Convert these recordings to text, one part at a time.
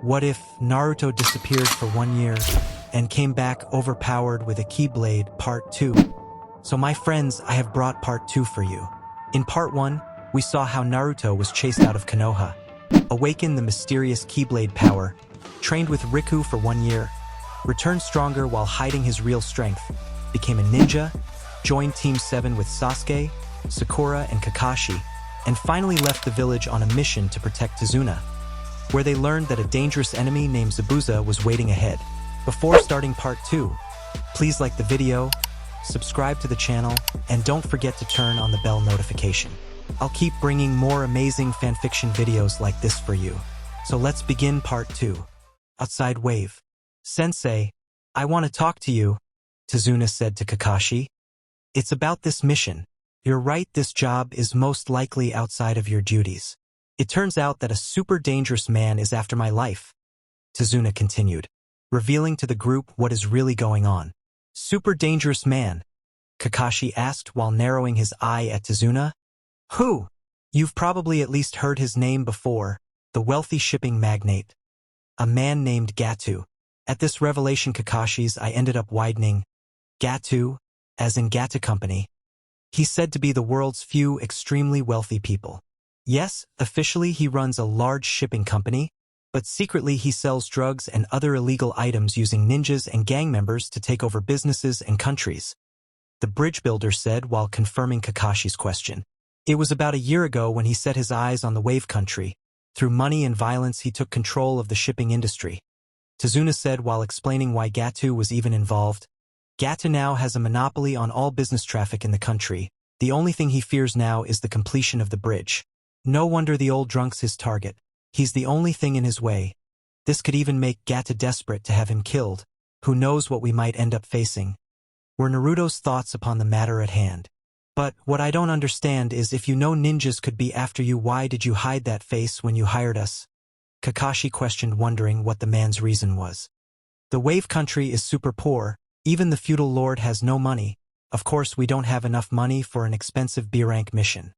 What if Naruto disappeared for 1 year and came back overpowered with a Keyblade Part 2? So my friends, I have brought Part 2 for you. In Part 1, we saw how Naruto was chased out of Konoha, awakened the mysterious Keyblade power, trained with Riku for 1 year, returned stronger while hiding his real strength, became a ninja, joined Team 7 with Sasuke, Sakura, and Kakashi, and finally left the village on a mission to protect Tazuna, where they learned that a dangerous enemy named Zabuza was waiting ahead. Before starting Part 2, please like the video, subscribe to the channel, and don't forget to turn on the bell notification. I'll keep bringing more amazing fanfiction videos like this for you. So let's begin Part 2. Outside Wave. Sensei, I want to talk to you, Tazuna said to Kakashi. It's about this mission. You're right, this job is most likely outside of your duties. It turns out that a super dangerous man is after my life, Tazuna continued, revealing to the group what is really going on. Super dangerous man? Kakashi asked while narrowing his eye at Tazuna. Who? You've probably at least heard his name before, the wealthy shipping magnate. A man named Gatu. At this revelation Kakashi's eye ended up widening. Gatu, as in Gatu Company. He's said to be the world's few extremely wealthy people. Yes, officially he runs a large shipping company, but secretly he sells drugs and other illegal items using ninjas and gang members to take over businesses and countries, the bridge builder said while confirming Kakashi's question. It was about a year ago when he set his eyes on the Wave Country. Through money and violence he took control of the shipping industry, Tazuna said while explaining why Gatu was even involved. Gatu now has a monopoly on all business traffic in the country. The only thing he fears now is the completion of the bridge. No wonder the old drunk's his target. He's the only thing in his way. This could even make Gatu desperate to have him killed. Who knows what we might end up facing? Were Naruto's thoughts upon the matter at hand. But what I don't understand is if you know ninjas could be after you, why did you hide that face when you hired us? Kakashi questioned, wondering what the man's reason was. The Wave Country is super poor. Even the feudal lord has no money. Of course we don't have enough money for an expensive B-rank mission,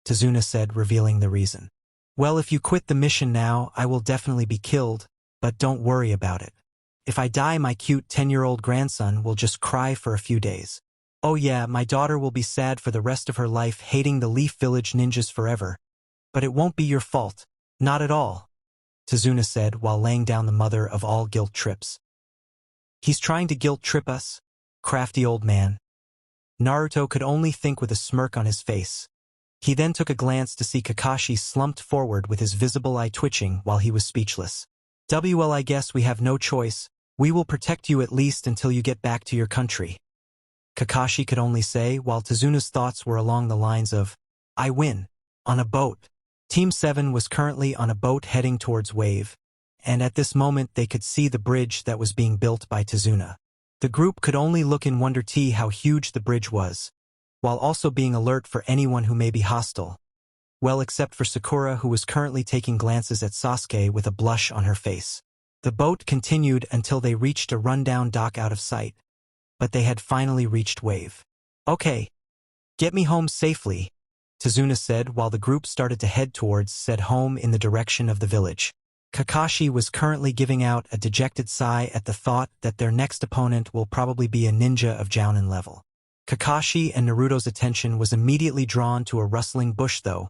Tazuna said, revealing the reason. Well, if you quit the mission now, I will definitely be killed, but don't worry about it. If I die, my cute 10-year-old grandson will just cry for a few days. Oh yeah, my daughter will be sad for the rest of her life, hating the Leaf Village ninjas forever. But it won't be your fault. Not at all, Tazuna said while laying down the mother of all guilt trips. He's trying to guilt trip us? Crafty old man. Naruto could only think with a smirk on his face. He then took a glance to see Kakashi slumped forward with his visible eye twitching while he was speechless. Well, I guess we have no choice. We will protect you at least until you get back to your country, Kakashi could only say while Tazuna's thoughts were along the lines of, I win. On a boat. Team 7 was currently on a boat heading towards Wave, and at this moment they could see the bridge that was being built by Tazuna. The group could only look in wonder how huge the bridge was, while also being alert for anyone who may be hostile. Well, except for Sakura, who was currently taking glances at Sasuke with a blush on her face. The boat continued until they reached a rundown dock out of sight. But they had finally reached Wave. Okay. Get me home safely, Tazuna said while the group started to head towards said home in the direction of the village. Kakashi was currently giving out a dejected sigh at the thought that their next opponent will probably be a ninja of Jounin level. Kakashi and Naruto's attention was immediately drawn to a rustling bush though,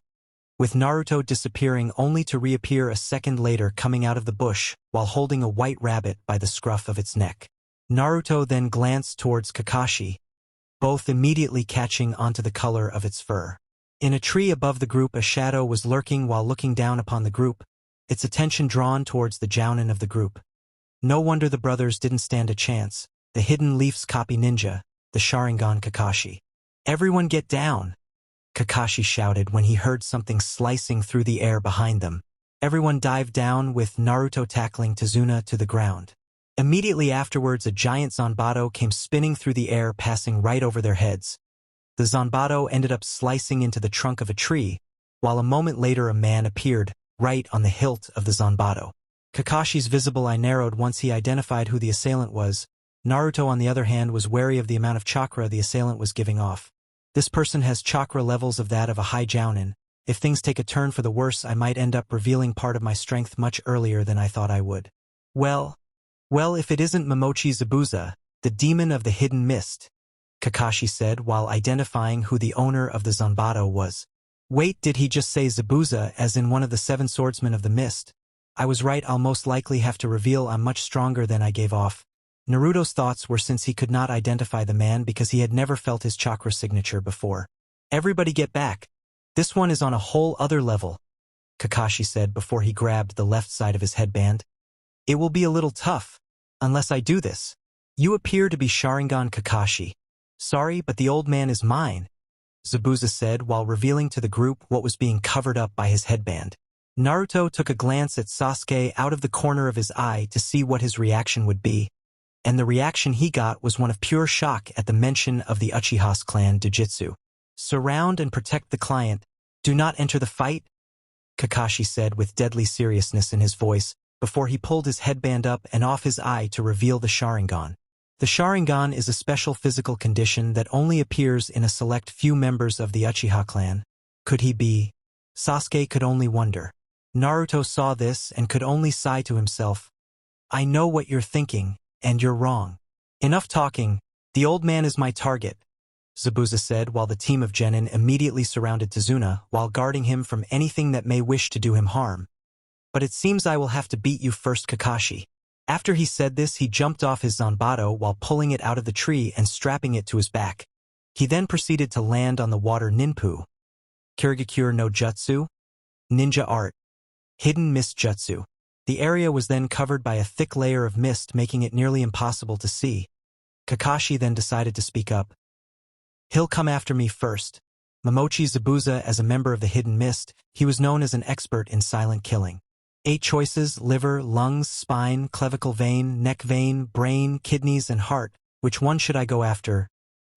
with Naruto disappearing only to reappear a second later coming out of the bush while holding a white rabbit by the scruff of its neck. Naruto then glanced towards Kakashi, both immediately catching onto the color of its fur. In a tree above the group a shadow was lurking while looking down upon the group, its attention drawn towards the Jounin of the group. No wonder the brothers didn't stand a chance, the hidden leaf's copy ninja, the Sharingan Kakashi. Everyone get down, Kakashi shouted when he heard something slicing through the air behind them. Everyone dived down with Naruto tackling Tazuna to the ground. Immediately afterwards a giant Zanbato came spinning through the air, passing right over their heads. The Zanbato ended up slicing into the trunk of a tree, while a moment later a man appeared, right on the hilt of the Zanbato. Kakashi's visible eye narrowed once he identified who the assailant was. Naruto, on the other hand, was wary of the amount of chakra the assailant was giving off. This person has chakra levels of that of a high Jounin, If things take a turn for the worse, I might end up revealing part of my strength much earlier than I thought I would. Well, if it isn't Momochi Zabuza, the demon of the hidden mist, Kakashi said while identifying who the owner of the Zanbato was. Wait, did he just say Zabuza as in one of the 7 swordsmen of the mist? I was right, I'll most likely have to reveal I'm much stronger than I gave off. Naruto's thoughts were since he could not identify the man because he had never felt his chakra signature before. Everybody get back. This one is on a whole other level, Kakashi said before he grabbed the left side of his headband. It will be a little tough, unless I do this. You appear to be Sharingan Kakashi. Sorry, but the old man is mine, Zabuza said while revealing to the group what was being covered up by his headband. Naruto took a glance at Sasuke out of the corner of his eye to see what his reaction would be, and the reaction he got was one of pure shock at the mention of the Uchiha's clan Dojutsu. Surround and protect the client. Do not enter the fight, Kakashi said with deadly seriousness in his voice before he pulled his headband up and off his eye to reveal the Sharingan. The Sharingan is a special physical condition that only appears in a select few members of the Uchiha clan. Could he be? Sasuke could only wonder. Naruto saw this and could only sigh to himself. I know what you're thinking, and you're wrong. Enough talking. The old man is my target, Zabuza said while the team of genin immediately surrounded Tazuna while guarding him from anything that may wish to do him harm. But it seems I will have to beat you first, Kakashi. After he said this, he jumped off his Zanbato while pulling it out of the tree and strapping it to his back. He then proceeded to land on the water ninpu. Kirigakure no Jutsu? Ninja art. Hidden mist jutsu. The area was then covered by a thick layer of mist, making it nearly impossible to see. Kakashi then decided to speak up. He'll come after me first. Momochi Zabuza, as a member of the hidden mist, he was known as an expert in silent killing. 8 choices: liver, lungs, spine, clavicle vein, neck vein, brain, kidneys, and heart. Which one should I go after?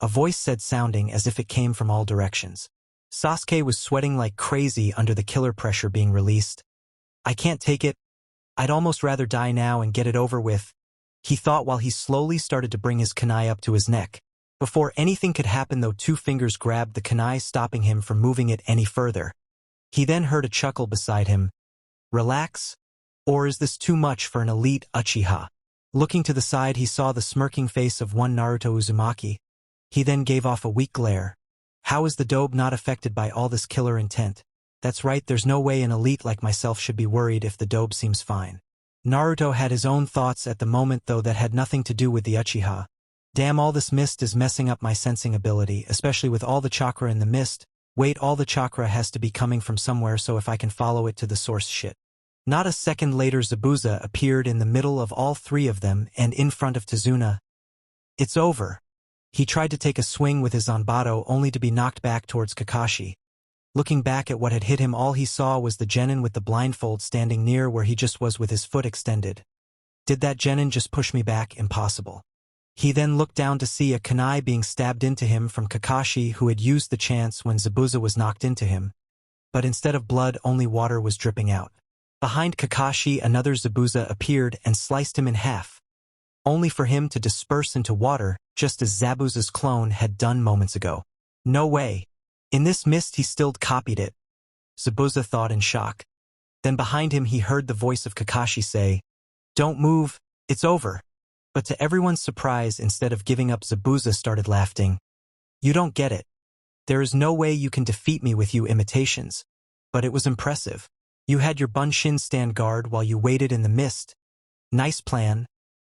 A voice said, sounding as if it came from all directions. Sasuke was sweating like crazy under the killer pressure being released. I can't take it. I'd almost rather die now and get it over with, he thought while he slowly started to bring his kunai up to his neck. Before anything could happen though, 2 fingers grabbed the kunai, stopping him from moving it any further. He then heard a chuckle beside him. Relax? Or is this too much for an elite Uchiha? Looking to the side, he saw the smirking face of one Naruto Uzumaki. He then gave off a weak glare. How is the dobe not affected by all this killer intent? That's right, there's no way an elite like myself should be worried if the dobe seems fine. Naruto had his own thoughts at the moment though that had nothing to do with the Uchiha. Damn, all this mist is messing up my sensing ability, especially with all the chakra in the mist. Wait, all the chakra has to be coming from somewhere, so if I can follow it to the source, shit. Not a second later, Zabuza appeared in the middle of all 3 of them and in front of Tazuna. It's over. He tried to take a swing with his Zanbato only to be knocked back towards Kakashi. Looking back at what had hit him, all he saw was the genin with the blindfold standing near where he just was with his foot extended. Did that genin just push me back? Impossible. He then looked down to see a kunai being stabbed into him from Kakashi, who had used the chance when Zabuza was knocked into him. But instead of blood, only water was dripping out. Behind Kakashi, another Zabuza appeared and sliced him in half, only for him to disperse into water, just as Zabuza's clone had done moments ago. No way. In this mist he still copied it, Zabuza thought in shock. Then behind him he heard the voice of Kakashi say, Don't move, it's over. But to everyone's surprise, instead of giving up, Zabuza started laughing. You don't get it. There is no way you can defeat me with you imitations. But it was impressive. You had your Bunshin stand guard while you waited in the mist. Nice plan.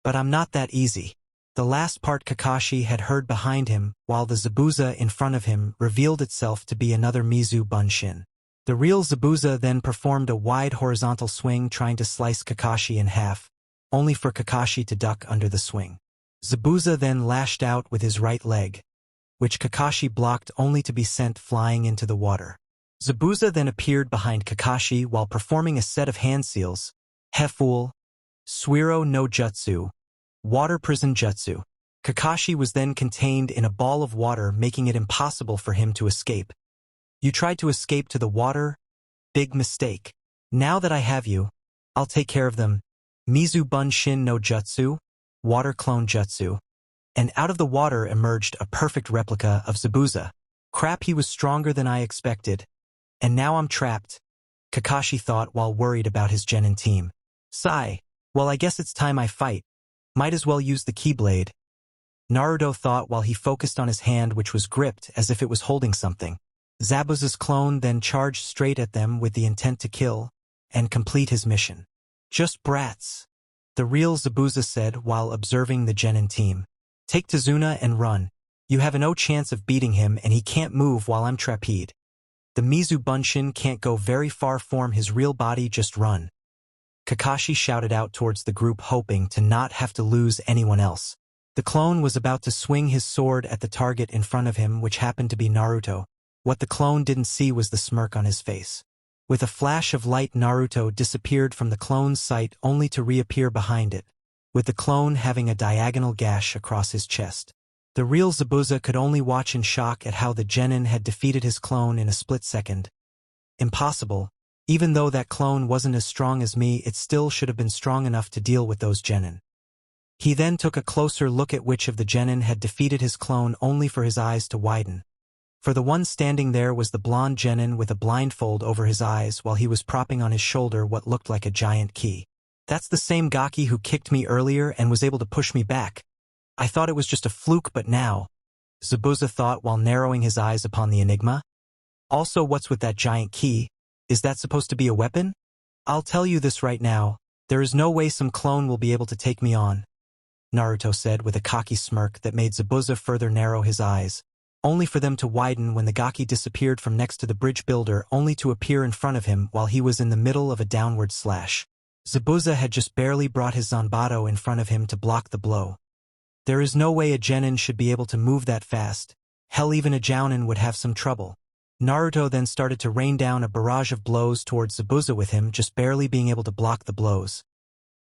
But I'm not that easy. The last part Kakashi had heard behind him, while the Zabuza in front of him revealed itself to be another Mizu Bunshin. The real Zabuza then performed a wide horizontal swing, trying to slice Kakashi in half, only for Kakashi to duck under the swing. Zabuza then lashed out with his right leg, which Kakashi blocked only to be sent flying into the water. Zabuza then appeared behind Kakashi while performing a set of hand seals, Heful, Suiro no Jutsu, Water Prison Jutsu. Kakashi was then contained in a ball of water, making it impossible for him to escape. You tried to escape to the water? Big mistake. Now that I have you, I'll take care of them. Mizu Bunshin no Jutsu, Water Clone Jutsu. And out of the water emerged a perfect replica of Zabuza. Crap, he was stronger than I expected. And now I'm trapped, Kakashi thought while worried about his genin team. Sigh. Well, I guess it's time I fight. Might as well use the Keyblade. Naruto thought while he focused on his hand, which was gripped as if it was holding something. Zabuza's clone then charged straight at them with the intent to kill and complete his mission. Just brats, the real Zabuza said while observing the genin team. Take Tazuna and run. You have no chance of beating him and he can't move while I'm trapede. The Mizu Bunshin can't go very far, form his real body, just run. Kakashi shouted out towards the group, hoping to not have to lose anyone else. The clone was about to swing his sword at the target in front of him, which happened to be Naruto. What the clone didn't see was the smirk on his face. With a flash of light, Naruto disappeared from the clone's sight only to reappear behind it, with the clone having a diagonal gash across his chest. The real Zabuza could only watch in shock at how the genin had defeated his clone in a split second. Impossible. Even though that clone wasn't as strong as me, it still should have been strong enough to deal with those genin. He then took a closer look at which of the genin had defeated his clone, only for his eyes to widen. For the one standing there was the blonde genin with a blindfold over his eyes while he was propping on his shoulder what looked like a giant key. That's the same Gaki who kicked me earlier and was able to push me back. I thought it was just a fluke, but now, Zabuza thought while narrowing his eyes upon the enigma. Also, what's with that giant key? Is that supposed to be a weapon? I'll tell you this right now, there is no way some clone will be able to take me on, Naruto said with a cocky smirk that made Zabuza further narrow his eyes, only for them to widen when the Gaki disappeared from next to the bridge builder, only to appear in front of him while he was in the middle of a downward slash. Zabuza had just barely brought his Zanbato in front of him to block the blow. There is no way a genin should be able to move that fast. Hell, even a jounin would have some trouble. Naruto then started to rain down a barrage of blows towards Zabuza, with him just barely being able to block the blows.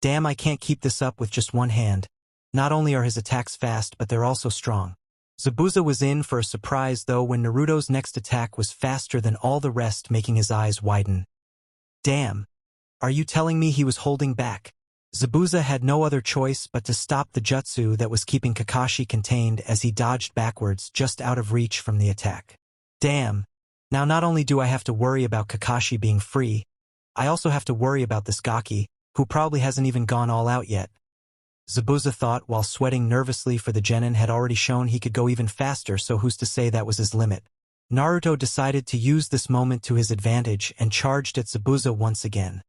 Damn, I can't keep this up with just one hand. Not only are his attacks fast, but they're also strong. Zabuza was in for a surprise though when Naruto's next attack was faster than all the rest, making his eyes widen. Damn. Are you telling me he was holding back? Zabuza had no other choice but to stop the jutsu that was keeping Kakashi contained as he dodged backwards just out of reach from the attack. Damn. Now not only do I have to worry about Kakashi being free, I also have to worry about this Gaki, who probably hasn't even gone all out yet. Zabuza thought while sweating nervously, for the genin had already shown he could go even faster, so who's to say that was his limit? Naruto decided to use this moment to his advantage and charged at Zabuza once again,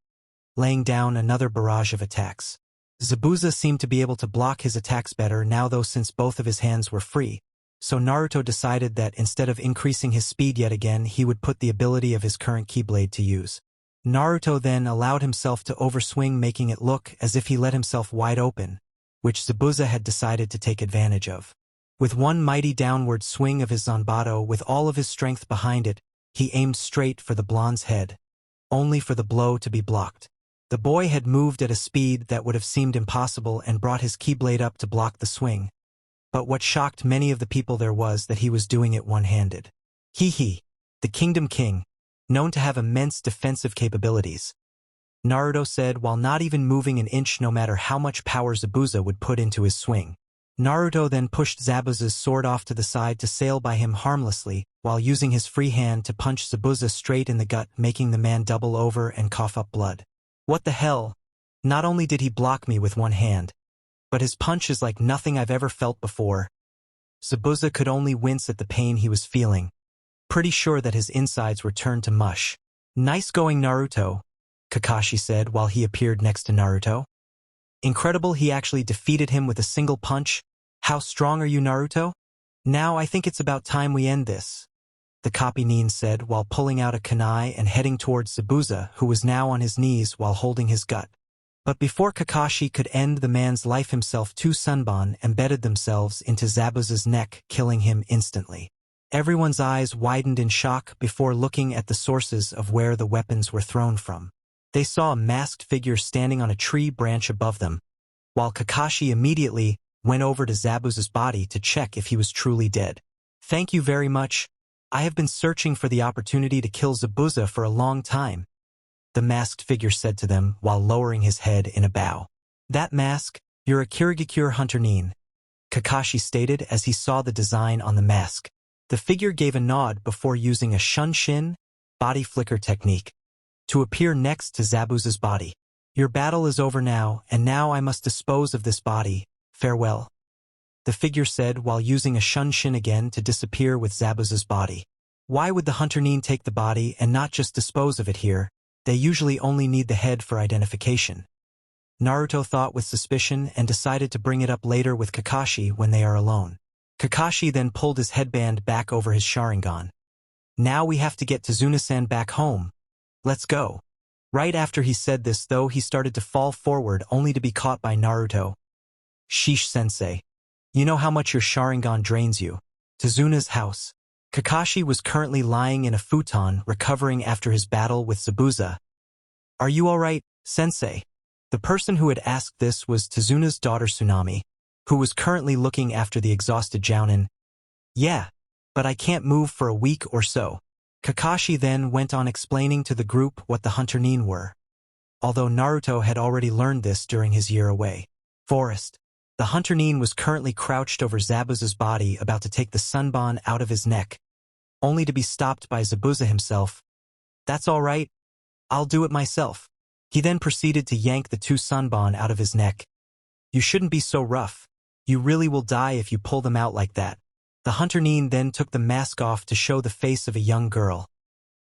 laying down another barrage of attacks. Zabuza seemed to be able to block his attacks better now though, since both of his hands were free, so Naruto decided that instead of increasing his speed yet again, he would put the ability of his current Keyblade to use. Naruto then allowed himself to overswing, making it look as if he let himself wide open, which Zabuza had decided to take advantage of. With one mighty downward swing of his Zanbato with all of his strength behind it, he aimed straight for the blonde's head, only for the blow to be blocked. The boy had moved at a speed that would have seemed impossible and brought his Keyblade up to block the swing. But what shocked many of the people there was that he was doing it one-handed. He, the Kingdom King, known to have immense defensive capabilities, Naruto said while not even moving an inch no matter how much power Zabuza would put into his swing. Naruto then pushed Zabuza's sword off to the side to sail by him harmlessly, while using his free hand to punch Zabuza straight in the gut, making the man double over and cough up blood. What the hell? Not only did he block me with one hand, but his punch is like nothing I've ever felt before. Zabuza could only wince at the pain he was feeling, pretty sure that his insides were turned to mush. Nice going, Naruto, Kakashi said while he appeared next to Naruto. Incredible, he actually defeated him with a single punch. How strong are you, Naruto? Now I think it's about time we end this, the copy Nin said while pulling out a kunai and heading towards Zabuza, who was now on his knees while holding his gut. But before Kakashi could end the man's life himself, two Sunban embedded themselves into Zabuza's neck, killing him instantly. Everyone's eyes widened in shock before looking at the sources of where the weapons were thrown from. They saw a masked figure standing on a tree branch above them, while Kakashi immediately went over to Zabuza's body to check if he was truly dead. Thank you very much. I have been searching for the opportunity to kill Zabuza for a long time, the masked figure said to them while lowering his head in a bow. That mask, you're a Kirigakure hunter Nin, Kakashi stated as he saw the design on the mask. The figure gave a nod before using a shunshin, body flicker technique, to appear next to Zabuza's body. Your battle is over now, and now I must dispose of this body. Farewell. The figure said while using a shunshin again to disappear with Zabuza's body. Why would the Hunter Nin take the body and not just dispose of it here? They usually only need the head for identification. Naruto thought with suspicion and decided to bring it up later with Kakashi when they are alone. Kakashi then pulled his headband back over his Sharingan. Now we have to get Tazuna-san back home. Let's go. Right after he said this though, he started to fall forward only to be caught by Naruto. Sheesh sensei. You know how much your Sharingan drains you. Tazuna's house. Kakashi was currently lying in a futon recovering after his battle with Zabuza. Are you alright, sensei? The person who had asked this was Tazuna's daughter Tsunami, who was currently looking after the exhausted Jounin. Yeah, but I can't move for a week or so. Kakashi then went on explaining to the group what the Hunter Nin were. Although Naruto had already learned this during his year away. Forest. The Hunter Nin was currently crouched over Zabuza's body about to take the sunbon out of his neck, only to be stopped by Zabuza himself. That's all right. I'll do it myself. He then proceeded to yank the two sunbon out of his neck. You shouldn't be so rough. You really will die if you pull them out like that. The Hunter Nin then took the mask off to show the face of a young girl.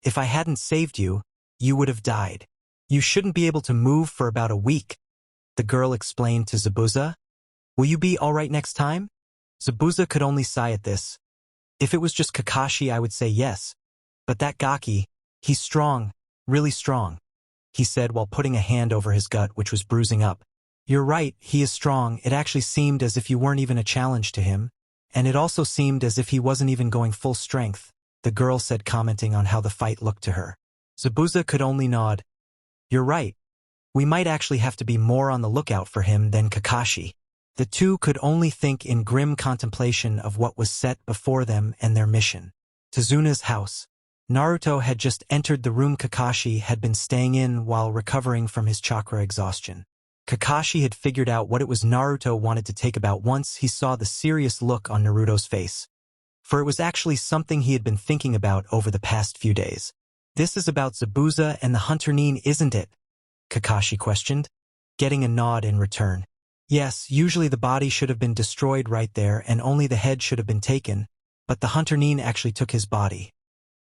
If I hadn't saved you, you would have died. You shouldn't be able to move for about a week, the girl explained to Zabuza. Will you be alright next time? Zabuza could only sigh at this. If it was just Kakashi I would say yes. But that Gaki, he's strong, really strong, he said while putting a hand over his gut which was bruising up. You're right, he is strong. It actually seemed as if you weren't even a challenge to him. And it also seemed as if he wasn't even going full strength, the girl said commenting on how the fight looked to her. Zabuza could only nod. You're right. We might actually have to be more on the lookout for him than Kakashi. The two could only think in grim contemplation of what was set before them and their mission. Tazuna's house. Naruto had just entered the room Kakashi had been staying in while recovering from his chakra exhaustion. Kakashi had figured out what it was Naruto wanted to take about once he saw the serious look on Naruto's face. For it was actually something he had been thinking about over the past few days. This is about Zabuza and the Hunter Nin, isn't it? Kakashi questioned, getting a nod in return. Yes, usually the body should have been destroyed right there and only the head should have been taken, but the Hunter Nin actually took his body,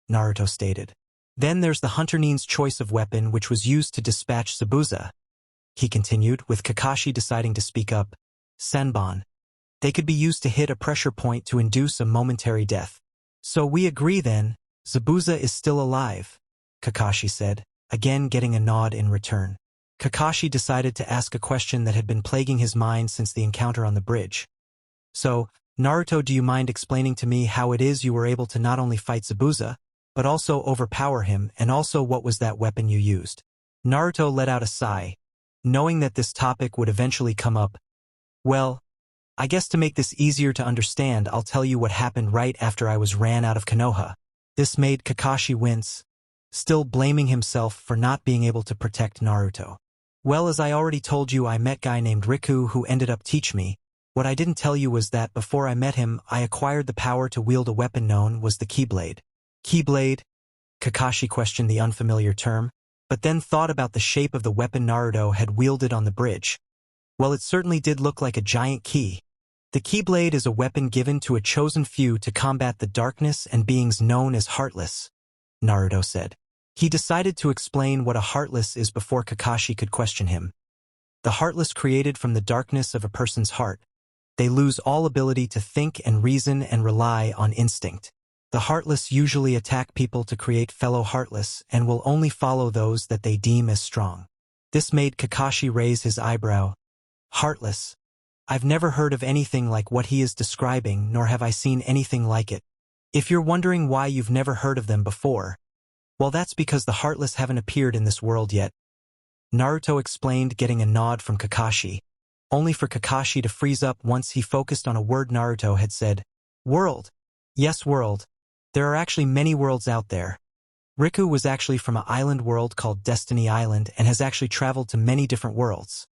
Naruto stated. Then there's the Hunter Nin's choice of weapon which was used to dispatch Zabuza. He continued, with Kakashi deciding to speak up. Senbon. They could be used to hit a pressure point to induce a momentary death. So we agree then, Zabuza is still alive, Kakashi said, again getting a nod in return. Kakashi decided to ask a question that had been plaguing his mind since the encounter on the bridge. So, Naruto, do you mind explaining to me how it is you were able to not only fight Zabuza, but also overpower him, and also what was that weapon you used? Naruto let out a sigh, knowing that this topic would eventually come up. Well, I guess to make this easier to understand, I'll tell you what happened right after I was ran out of Konoha. This made Kakashi wince, still blaming himself for not being able to protect Naruto. Well, as I already told you, I met a guy named Riku who ended up teaching me. What I didn't tell you was that before I met him, I acquired the power to wield a weapon known was the Keyblade. Keyblade? Kakashi questioned the unfamiliar term, but then thought about the shape of the weapon Naruto had wielded on the bridge. Well, it certainly did look like a giant key. The Keyblade is a weapon given to a chosen few to combat the darkness and beings known as Heartless, Naruto said. He decided to explain what a Heartless is before Kakashi could question him. The Heartless created from the darkness of a person's heart. They lose all ability to think and reason and rely on instinct. The Heartless usually attack people to create fellow Heartless and will only follow those that they deem as strong. This made Kakashi raise his eyebrow. Heartless. I've never heard of anything like what he is describing, nor have I seen anything like it. If you're wondering why you've never heard of them before, well, that's because the Heartless haven't appeared in this world yet. Naruto explained, getting a nod from Kakashi, only for Kakashi to freeze up once he focused on a word Naruto had said. World. Yes, world. There are actually many worlds out there. Riku was actually from an island world called Destiny Island and has actually traveled to many different worlds,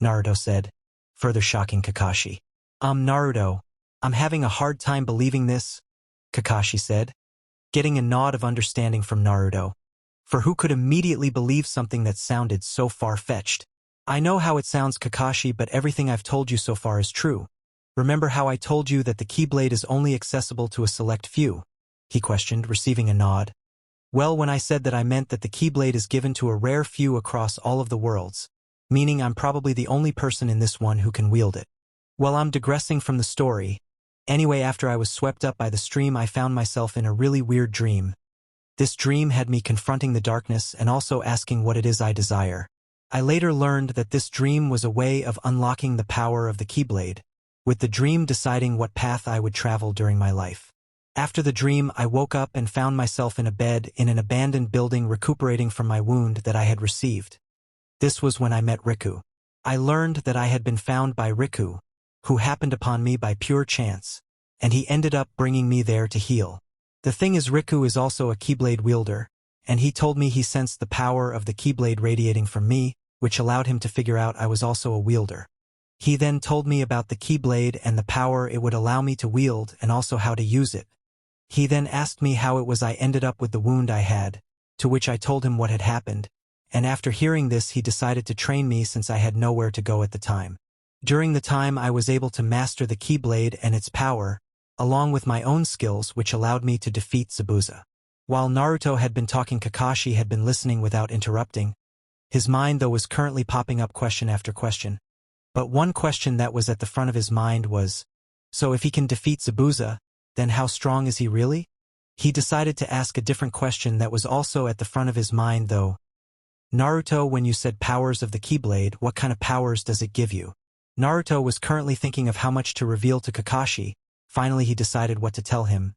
Naruto said, further shocking Kakashi. Naruto, I'm having a hard time believing this, Kakashi said. getting a nod of understanding from Naruto. For who could immediately believe something that sounded so far-fetched? I know how it sounds, Kakashi, but everything I've told you so far is true. Remember how I told you that the Keyblade is only accessible to a select few? He questioned, receiving a nod. Well, when I said that I meant that the Keyblade is given to a rare few across all of the worlds, meaning I'm probably the only person in this one who can wield it. Well, I'm digressing from the story. Anyway, after I was swept up by the stream, I found myself in a really weird dream. This dream had me confronting the darkness and also asking what it is I desire. I later learned that this dream was a way of unlocking the power of the Keyblade, with the dream deciding what path I would travel during my life. After the dream, I woke up and found myself in a bed in an abandoned building recuperating from my wound that I had received. This was when I met Riku. I learned that I had been found by Riku, who happened upon me by pure chance, and he ended up bringing me there to heal. The thing is, Riku is also a Keyblade wielder, and he told me he sensed the power of the Keyblade radiating from me, which allowed him to figure out I was also a wielder. He then told me about the Keyblade and the power it would allow me to wield and also how to use it. He then asked me how it was I ended up with the wound I had, to which I told him what had happened, and after hearing this he decided to train me since I had nowhere to go at the time. During the time I was able to master the Keyblade and its power, along with my own skills which allowed me to defeat Zabuza. While Naruto had been talking, Kakashi had been listening without interrupting. His mind though was currently popping up question after question. But one question that was at the front of his mind was, so if he can defeat Zabuza, then how strong is he really? He decided to ask a different question that was also at the front of his mind though. Naruto, when you said powers of the Keyblade, what kind of powers does it give you? Naruto was currently thinking of how much to reveal to Kakashi. Finally he decided what to tell him.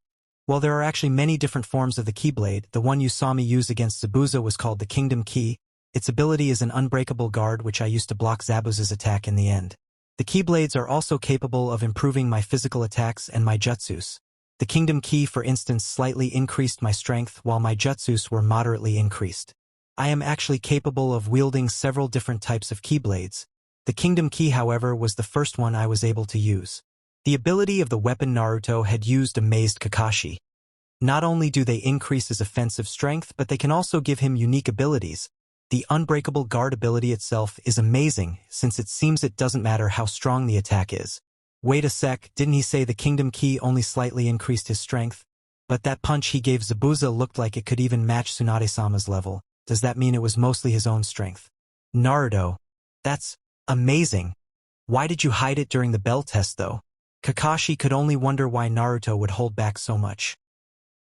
Well, there are actually many different forms of the Keyblade. The one you saw me use against Zabuza was called the Kingdom Key. Its ability is an unbreakable guard which I used to block Zabuza's attack in the end. The Keyblades are also capable of improving my physical attacks and my jutsus. The Kingdom Key, for instance, slightly increased my strength while my jutsus were moderately increased. I am actually capable of wielding several different types of Keyblades. The Kingdom Key, however, was the first one I was able to use. The ability of the weapon Naruto had used amazed Kakashi. Not only do they increase his offensive strength, but they can also give him unique abilities. The unbreakable guard ability itself is amazing, since it seems it doesn't matter how strong the attack is. Wait a sec, didn't he say the Kingdom Key only slightly increased his strength? But that punch he gave Zabuza looked like it could even match Tsunade-sama's level. Does that mean it was mostly his own strength? Naruto. That's amazing. Why did you hide it during the bell test though? Kakashi could only wonder why Naruto would hold back so much.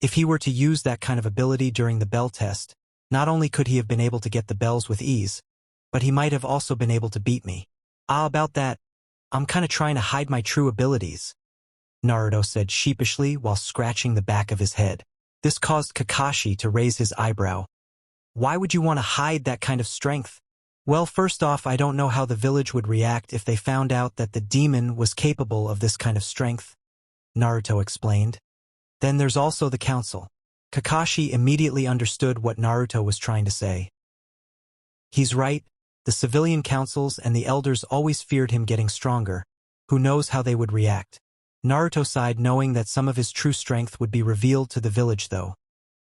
If he were to use that kind of ability during the bell test, not only could he have been able to get the bells with ease, but he might have also been able to beat me. About that, I'm kinda trying to hide my true abilities, Naruto said sheepishly while scratching the back of his head. This caused Kakashi to raise his eyebrow. Why would you want to hide that kind of strength? Well, first off, I don't know how the village would react if they found out that the demon was capable of this kind of strength, Naruto explained. Then there's also the council. Kakashi immediately understood what Naruto was trying to say. He's right, the civilian councils and the elders always feared him getting stronger. Who knows how they would react? Naruto sighed, knowing that some of his true strength would be revealed to the village though.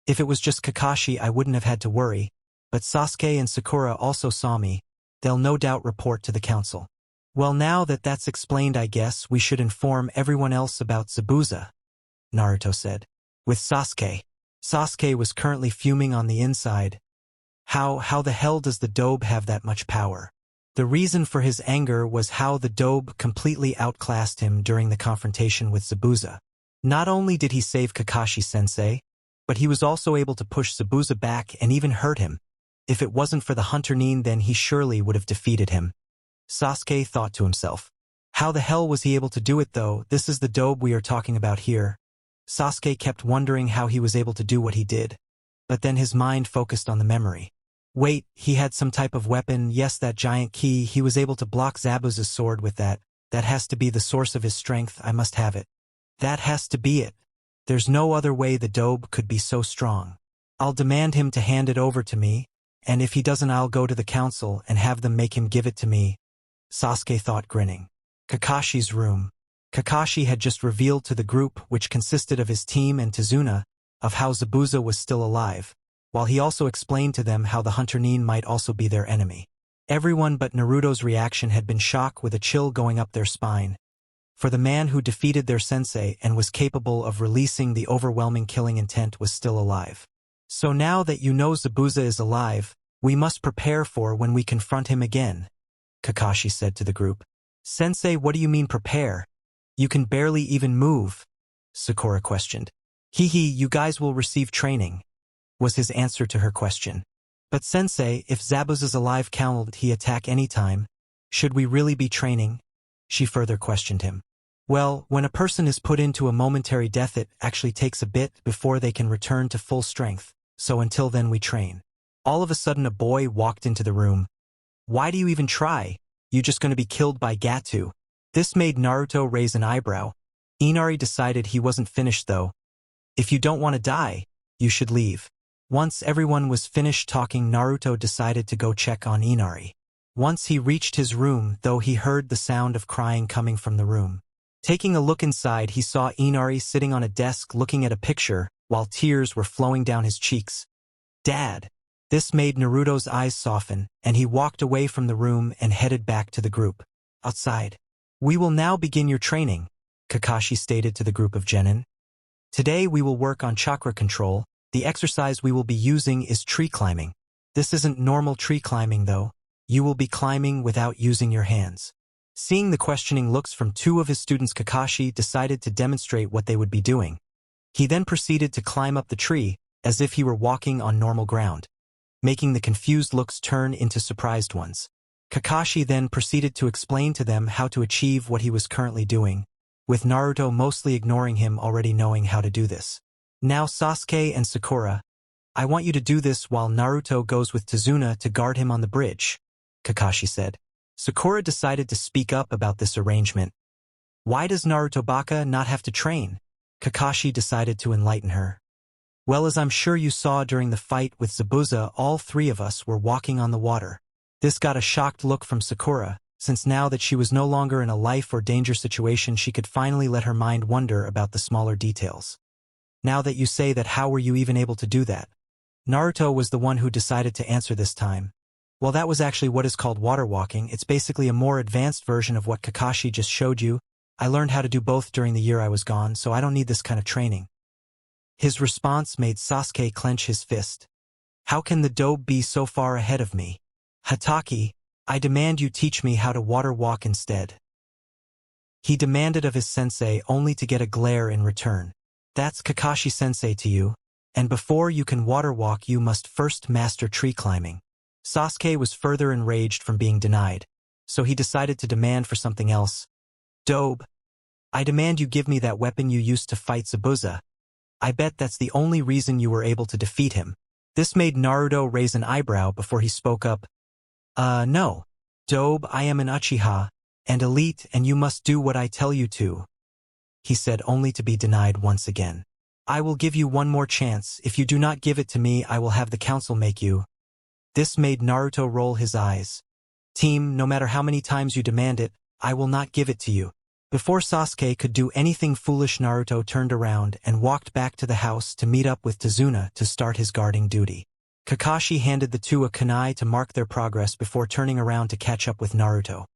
If it was just Kakashi, I wouldn't have had to worry. But Sasuke and Sakura also saw me. They'll no doubt report to the council. Well, now that that's explained, I guess we should inform everyone else about Zabuza, Naruto said. With Sasuke. Sasuke was currently fuming on the inside. How the hell does the Dobe have that much power? The reason for his anger was how the Dobe completely outclassed him during the confrontation with Zabuza. Not only did he save Kakashi-sensei, but he was also able to push Zabuza back and even hurt him. If it wasn't for the Hunter Nin, then he surely would have defeated him. Sasuke thought to himself. How the hell was he able to do it though? This is the Dobe we are talking about here. Sasuke kept wondering how he was able to do what he did. But then his mind focused on the memory. Wait, he had some type of weapon, yes, that giant key, he was able to block Zabuza's sword with that. That has to be the source of his strength, I must have it. That has to be it. There's no other way the Dobe could be so strong. I'll demand him to hand it over to me, and if he doesn't, I'll go to the council and have them make him give it to me, Sasuke thought, grinning. Kakashi's room. Kakashi had just revealed to the group, which consisted of his team and Tazuna, of how Zabuza was still alive, while he also explained to them how the Hunter Nin might also be their enemy. Everyone but Naruto's reaction had been shock, with a chill going up their spine. For the man who defeated their sensei and was capable of releasing the overwhelming killing intent was still alive. So now that you know Zabuza is alive, we must prepare for when we confront him again, Kakashi said to the group. Sensei, what do you mean prepare? You can barely even move, Sakura questioned. You guys will receive training, was his answer to her question. But sensei, if Zabuza's alive, can't he attack anytime? Should we really be training? She further questioned him. Well, when a person is put into a momentary death, it actually takes a bit before they can return to full strength, so until then we train. All of a sudden a boy walked into the room. Why do you even try? You just gonna be killed by Gato. This made Naruto raise an eyebrow. Inari decided he wasn't finished though. If you don't want to die, you should leave. Once everyone was finished talking, Naruto decided to go check on Inari. Once he reached his room, though, he heard the sound of crying coming from the room. Taking a look inside, he saw Inari sitting on a desk looking at a picture, while tears were flowing down his cheeks. Dad! This made Naruto's eyes soften, and he walked away from the room and headed back to the group. Outside. We will now begin your training, Kakashi stated to the group of genin. Today we will work on chakra control. The exercise we will be using is tree climbing. This isn't normal tree climbing though. You will be climbing without using your hands. Seeing the questioning looks from two of his students, Kakashi decided to demonstrate what they would be doing. He then proceeded to climb up the tree, as if he were walking on normal ground, making the confused looks turn into surprised ones. Kakashi then proceeded to explain to them how to achieve what he was currently doing, with Naruto mostly ignoring him, already knowing how to do this. Now Sasuke and Sakura, I want you to do this while Naruto goes with Tazuna to guard him on the bridge, Kakashi said. Sakura decided to speak up about this arrangement. Why does Naruto Baka not have to train? Kakashi decided to enlighten her. Well, as I'm sure you saw during the fight with Zabuza, all three of us were walking on the water. This got a shocked look from Sakura, since now that she was no longer in a life or danger situation, she could finally let her mind wander about the smaller details. Now that you say that, how were you even able to do that? Naruto was the one who decided to answer this time. Well, that was actually what is called water walking. It's basically a more advanced version of what Kakashi just showed you. I learned how to do both during the year I was gone, so I don't need this kind of training. His response made Sasuke clench his fist. How can the dobe be so far ahead of me? Hatake, I demand you teach me how to water walk instead. He demanded of his sensei, only to get a glare in return. That's Kakashi-sensei to you, and before you can water walk you must first master tree climbing. Sasuke was further enraged from being denied, so he decided to demand for something else. Dobe, I demand you give me that weapon you used to fight Zabuza. I bet that's the only reason you were able to defeat him. This made Naruto raise an eyebrow before he spoke up. No. Dobe, I am an Uchiha, and elite, and you must do what I tell you to, he said, only to be denied once again. I will give you one more chance. If you do not give it to me, I will have the council make you. This made Naruto roll his eyes. Team, no matter how many times you demand it, I will not give it to you. Before Sasuke could do anything foolish, Naruto turned around and walked back to the house to meet up with Tazuna to start his guarding duty. Kakashi handed the two a kunai to mark their progress before turning around to catch up with Naruto.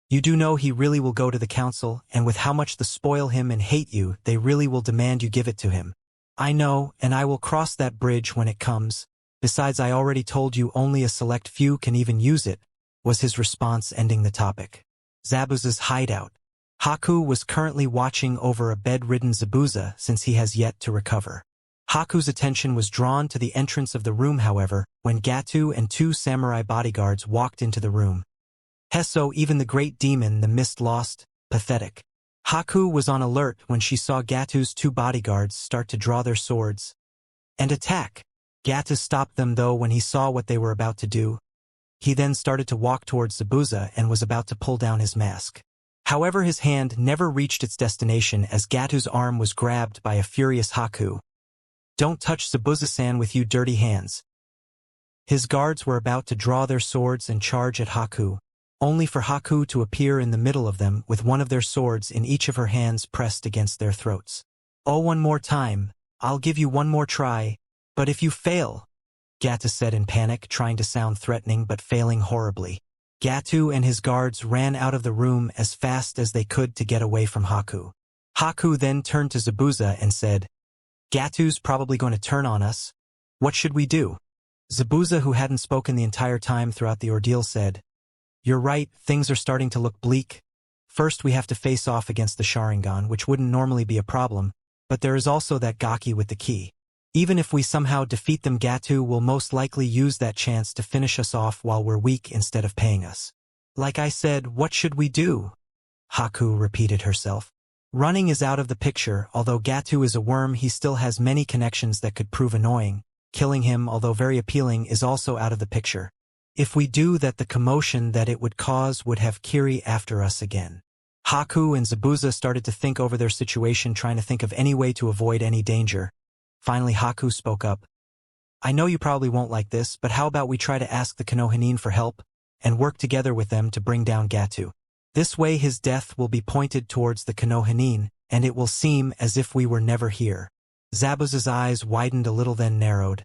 You do know he really will go to the council, and with how much they spoil him and hate you, they really will demand you give it to him. I know, and I will cross that bridge when it comes. Besides, I already told you only a select few can even use it, was his response, ending the topic. Zabuza's hideout. Haku was currently watching over a bedridden Zabuza since he has yet to recover. Haku's attention was drawn to the entrance of the room, however, when Gato and two samurai bodyguards walked into the room. Heso, even the great demon, the mist lost, pathetic. Haku was on alert when she saw Gato's two bodyguards start to draw their swords and attack. Gato stopped them though when he saw what they were about to do. He then started to walk towards Zabuza and was about to pull down his mask. However, his hand never reached its destination as Gato's arm was grabbed by a furious Haku. Don't touch Zabuza-san with you dirty hands. His guards were about to draw their swords and charge at Haku, only for Haku to appear in the middle of them with one of their swords in each of her hands pressed against their throats. Oh, one more time, I'll give you one more try, but if you fail, Gata said in panic, trying to sound threatening but failing horribly. Gatu and his guards ran out of the room as fast as they could to get away from Haku. Haku then turned to Zabuza and said, Gatu's probably going to turn on us. What should we do? Zabuza, who hadn't spoken the entire time throughout the ordeal, said, You're right, things are starting to look bleak. First we have to face off against the Sharingan, which wouldn't normally be a problem, but there is also that Gaki with the key. Even if we somehow defeat them, Gatu will most likely use that chance to finish us off while we're weak instead of paying us. Like I said, what should we do? Haku repeated herself. Running is out of the picture. Although Gatu is a worm, he still has many connections that could prove annoying. Killing him, although very appealing, is also out of the picture. If we do that, the commotion that it would cause would have Kiri after us again. Haku and Zabuza started to think over their situation, trying to think of any way to avoid any danger. Finally, Haku spoke up. I know you probably won't like this, but how about we try to ask the Konoha for help and work together with them to bring down Gatu? This way his death will be pointed towards the Konoha, and it will seem as if we were never here. Zabuza's eyes widened a little, then narrowed.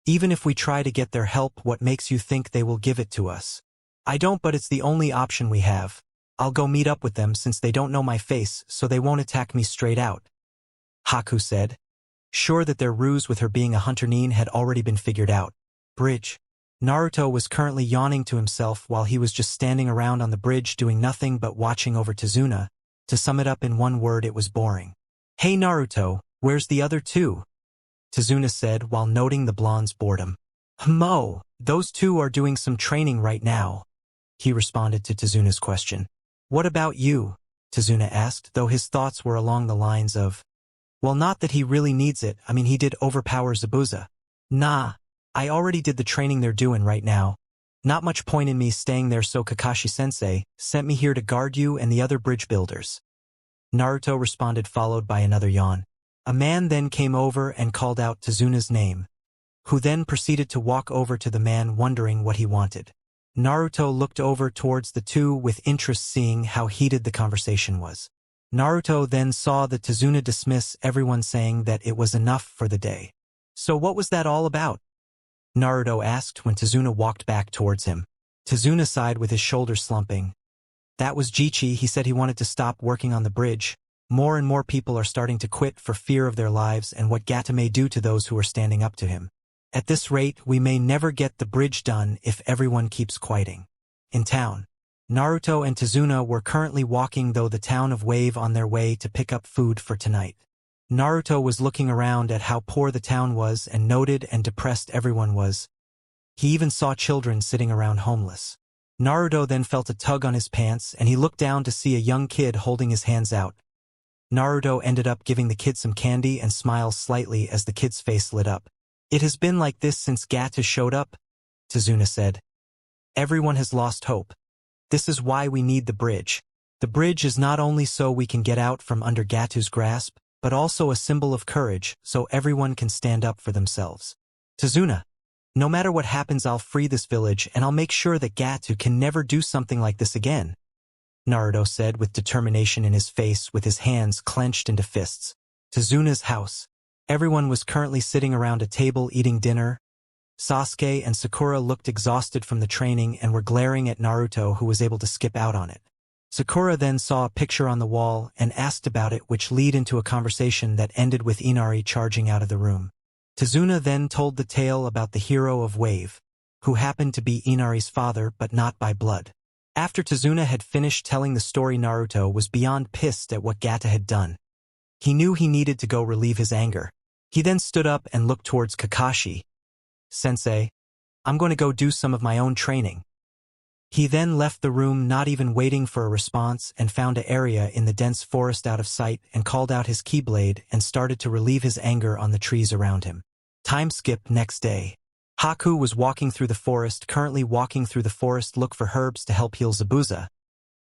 Even if we try to get their help, what makes you think they will give it to us? I don't, but it's the only option we have. I'll go meet up with them since they don't know my face, so they won't attack me straight out. Haku said, sure that their ruse with her being a hunter had already been figured out. Bridge. Naruto was currently yawning to himself while he was just standing around on the bridge doing nothing but watching over Tazuna. To sum it up in one word, it was boring. Hey Naruto, where's the other two? Tazuna said while noting the blonde's boredom. Those two are doing some training right now. He responded to Tazuna's question. What about you? Tazuna asked, though his thoughts were along the lines of, well, not that he really needs it. I mean, he did overpower Zabuza. Nah, I already did the training they're doing right now. Not much point in me staying there, so Kakashi-sensei sent me here to guard you and the other bridge builders. Naruto responded, followed by another yawn. A man then came over and called out Tazuna's name, who then proceeded to walk over to the man, wondering what he wanted. Naruto looked over towards the two with interest, seeing how heated the conversation was. Naruto then saw that Tazuna dismiss everyone, saying that it was enough for the day. So what was that all about? Naruto asked when Tazuna walked back towards him. Tazuna sighed with his shoulders slumping. That was Jichi. He said he wanted to stop working on the bridge. More and more people are starting to quit for fear of their lives and what Gata may do to those who are standing up to him. At this rate, we may never get the bridge done if everyone keeps quieting. In town, Naruto and Tazuna were currently walking through the town of Wave on their way to pick up food for tonight. Naruto was looking around at how poor the town was and noted and depressed everyone was. He even saw children sitting around homeless. Naruto then felt a tug on his pants and he looked down to see a young kid holding his hands out. Naruto ended up giving the kid some candy and smiled slightly as the kid's face lit up. It has been like this since Gata showed up, Tazuna said. Everyone has lost hope. This is why we need the bridge. The bridge is not only so we can get out from under Gatu's grasp, but also a symbol of courage so everyone can stand up for themselves. Tazuna, no matter what happens, I'll free this village and I'll make sure that Gatu can never do something like this again, Naruto said with determination in his face, with his hands clenched into fists. Tazuna's house. Everyone was currently sitting around a table eating dinner. Sasuke and Sakura looked exhausted from the training and were glaring at Naruto, who was able to skip out on it. Sakura then saw a picture on the wall and asked about it, which led into a conversation that ended with Inari charging out of the room. Tazuna then told the tale about the hero of Wave, who happened to be Inari's father but not by blood. After Tazuna had finished telling the story, Naruto was beyond pissed at what Gata had done. He knew he needed to go relieve his anger. He then stood up and looked towards Kakashi. Sensei, I'm going to go do some of my own training. He then left the room, not even waiting for a response, and found an area in the dense forest out of sight and called out his Keyblade and started to relieve his anger on the trees around him. Time skip next day. Haku was walking through the forest, look for herbs to help heal Zabuza.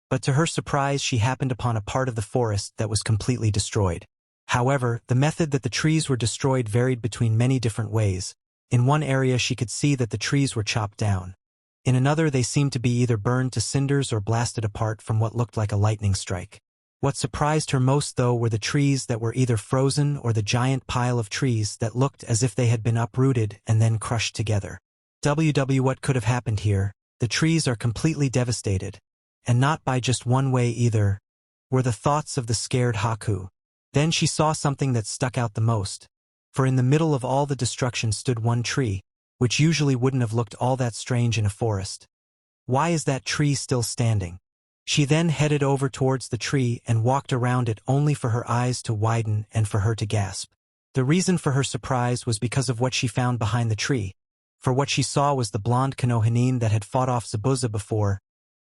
But to her surprise, she happened upon a part of the forest that was completely destroyed. However, the method that the trees were destroyed varied between many different ways. In one area she could see that the trees were chopped down. In another they seemed to be either burned to cinders or blasted apart from what looked like a lightning strike. What surprised her most, though, were the trees that were either frozen or the giant pile of trees that looked as if they had been uprooted and then crushed together. What could have happened here? The trees are completely devastated. And not by just one way either, were the thoughts of the scared Haku. Then she saw something that stuck out the most. For in the middle of all the destruction stood one tree, which usually wouldn't have looked all that strange in a forest. Why is that tree still standing? She then headed over towards the tree and walked around it only for her eyes to widen and for her to gasp. The reason for her surprise was because of what she found behind the tree. For what she saw was the blonde Konoha that had fought off Zabuza before.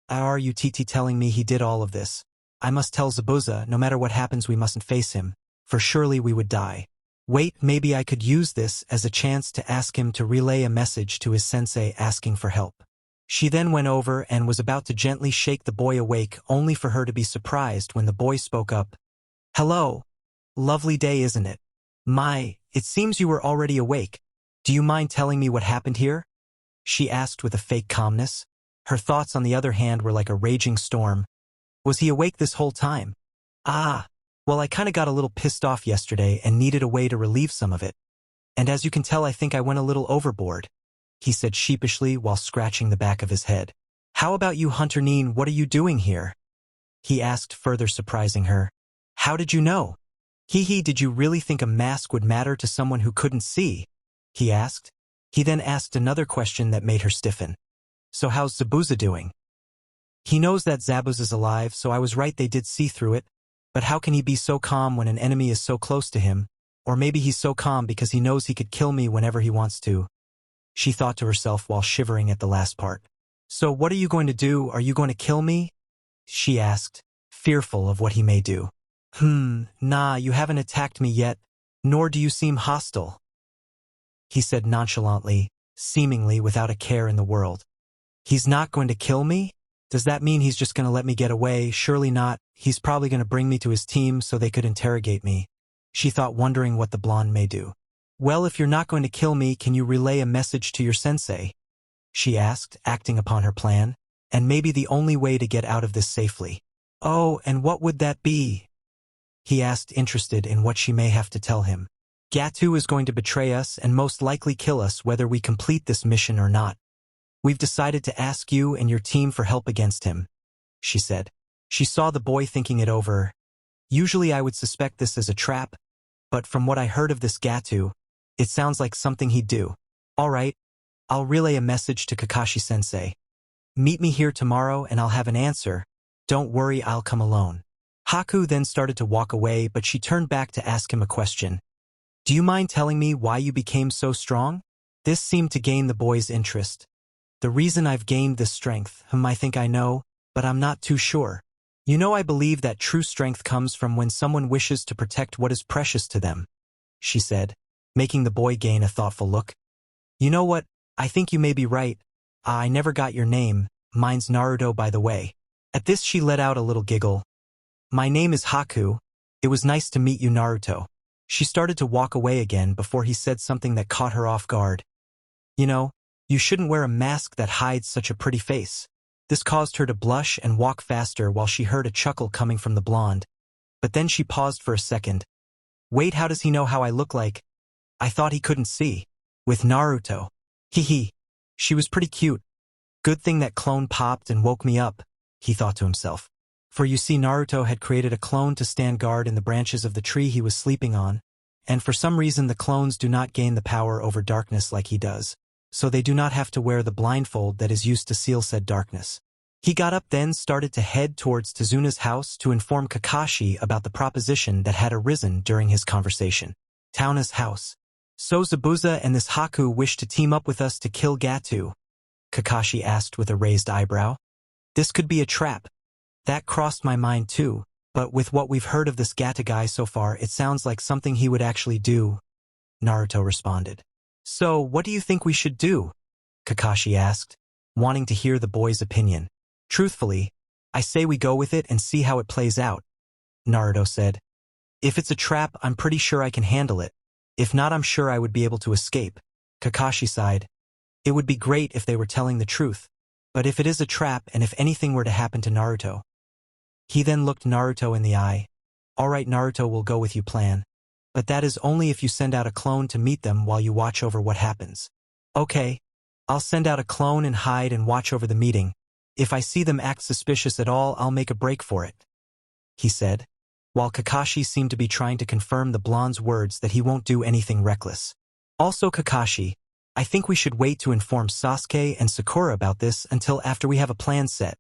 Are you telling me he did all of this? I must tell Zabuza, no matter what happens we mustn't face him, for surely we would die. Wait, maybe I could use this as a chance to ask him to relay a message to his sensei asking for help. She then went over and was about to gently shake the boy awake only for her to be surprised when the boy spoke up. Hello. Lovely day, isn't it? My, it seems you were already awake. Do you mind telling me what happened here? She asked with a fake calmness. Her thoughts, on the other hand, were like a raging storm. Was he awake this whole time? Well, I kinda got a little pissed off yesterday and needed a way to relieve some of it. And as you can tell, I think I went a little overboard, he said sheepishly while scratching the back of his head. How about you, Hunter Neen, what are you doing here? He asked, further surprising her. How did you know? Did you really think a mask would matter to someone who couldn't see? He asked. He then asked another question that made her stiffen. So how's Zabuza doing? He knows that Zabuza's alive, so I was right, they did see through it. But how can he be so calm when an enemy is so close to him? Or maybe he's so calm because he knows he could kill me whenever he wants to. She thought to herself while shivering at the last part. So what are you going to do? Are you going to kill me? She asked, fearful of what he may do. Nah, you haven't attacked me yet, nor do you seem hostile, he said nonchalantly, seemingly without a care in the world. He's not going to kill me? Does that mean he's just going to let me get away? Surely not. He's probably going to bring me to his team so they could interrogate me, she thought, wondering what the blonde may do. Well, if you're not going to kill me, can you relay a message to your sensei? She asked, acting upon her plan, and maybe the only way to get out of this safely. Oh, and what would that be? He asked, interested in what she may have to tell him. Gatu is going to betray us and most likely kill us whether we complete this mission or not. We've decided to ask you and your team for help against him, she said. She saw the boy thinking it over. Usually I would suspect this as a trap, but from what I heard of this Gatu, it sounds like something he'd do. All right, I'll relay a message to Kakashi-sensei. Meet me here tomorrow and I'll have an answer. Don't worry, I'll come alone. Haku then started to walk away, but she turned back to ask him a question. Do you mind telling me why you became so strong? This seemed to gain the boy's interest. The reason I've gained this strength, I think I know, but I'm not too sure. You know, I believe that true strength comes from when someone wishes to protect what is precious to them, she said, making the boy gain a thoughtful look. You know what, I think you may be right. I never got your name. Mine's Naruto, by the way. At this she let out a little giggle. My name is Haku. It was nice to meet you, Naruto. She started to walk away again before he said something that caught her off guard. You know, you shouldn't wear a mask that hides such a pretty face. This caused her to blush and walk faster while she heard a chuckle coming from the blonde. But then she paused for a second. Wait, how does he know how I look like? I thought he couldn't see. With Naruto. She was pretty cute. Good thing that clone popped and woke me up, he thought to himself. For you see, Naruto had created a clone to stand guard in the branches of the tree he was sleeping on, and for some reason the clones do not gain the power over darkness like he does, so they do not have to wear the blindfold that is used to seal said darkness. He got up then started to head towards Tezuna's house to inform Kakashi about the proposition that had arisen during his conversation. Tauna's house. So Zabuza and this Haku wish to team up with us to kill Gatu? Kakashi asked with a raised eyebrow. This could be a trap. That crossed my mind too, but with what we've heard of this Gata guy so far, it sounds like something he would actually do, Naruto responded. So, what do you think we should do? Kakashi asked, wanting to hear the boy's opinion. Truthfully, I say we go with it and see how it plays out, Naruto said. If it's a trap, I'm pretty sure I can handle it. If not, I'm sure I would be able to escape. Kakashi sighed. It would be great if they were telling the truth. But if it is a trap and if anything were to happen to Naruto, He then looked Naruto in the eye. Alright, Naruto will go with you plan. But that is only if you send out a clone to meet them while you watch over what happens. Okay. I'll send out a clone and hide and watch over the meeting. If I see them act suspicious at all, I'll make a break for it, he said, while Kakashi seemed to be trying to confirm the blonde's words that he won't do anything reckless. Also, Kakashi, I think we should wait to inform Sasuke and Sakura about this until after we have a plan set,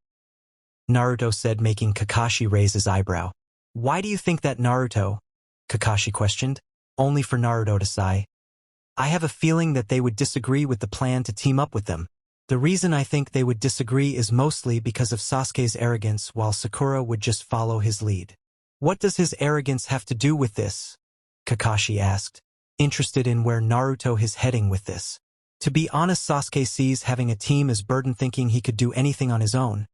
Naruto said, making Kakashi raise his eyebrow. Why do you think that, Naruto? Kakashi questioned, only for Naruto to sigh. I have a feeling that they would disagree with the plan to team up with them. The reason I think they would disagree is mostly because of Sasuke's arrogance, while Sakura would just follow his lead. What does his arrogance have to do with this? Kakashi asked, interested in where Naruto is heading with this. To be honest, Sasuke sees having a team as burden, thinking he could do anything on his own.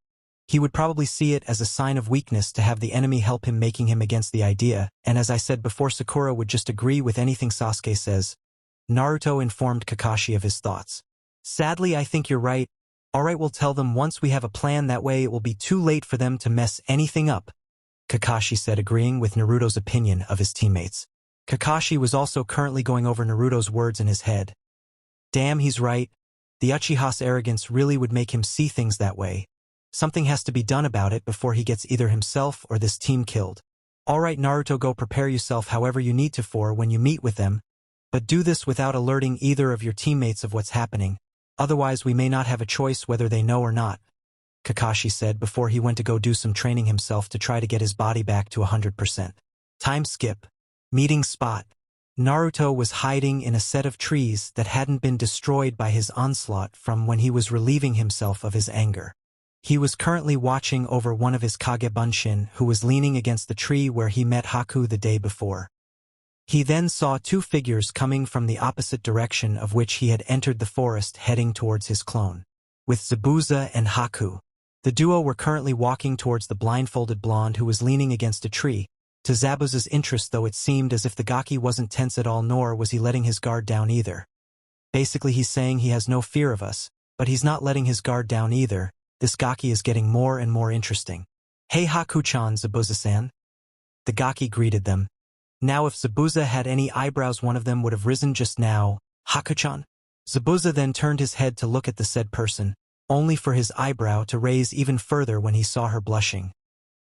He would probably see it as a sign of weakness to have the enemy help him, making him against the idea, and as I said before, Sakura would just agree with anything Sasuke says. Naruto informed Kakashi of his thoughts. Sadly, I think you're right. Alright, we'll tell them once we have a plan, that way it will be too late for them to mess anything up, Kakashi said, agreeing with Naruto's opinion of his teammates. Kakashi was also currently going over Naruto's words in his head. Damn, he's right. The Uchiha's arrogance really would make him see things that way. Something has to be done about it before he gets either himself or this team killed. Alright, Naruto, go prepare yourself however you need to for when you meet with them. But do this without alerting either of your teammates of what's happening. Otherwise we may not have a choice whether they know or not, Kakashi said before he went to go do some training himself to try to get his body back to 100%. Time skip. Meeting spot. Naruto was hiding in a set of trees that hadn't been destroyed by his onslaught from when he was relieving himself of his anger. He was currently watching over one of his Kagebunshin, who was leaning against the tree where he met Haku the day before. He then saw two figures coming from the opposite direction of which he had entered the forest, heading towards his clone. With Zabuza and Haku, the duo were currently walking towards the blindfolded blonde who was leaning against a tree. To Zabuza's interest, though, it seemed as if the Gaki wasn't tense at all, nor was he letting his guard down either. Basically, he's saying he has no fear of us, but he's not letting his guard down either. This Gaki is getting more and more interesting. Hey Haku-chan, Zabuza-san. The Gaki greeted them. Now if Zabuza had any eyebrows, one of them would have risen just now. Haku-chan? Zabuza then turned his head to look at the said person, only for his eyebrow to raise even further when he saw her blushing.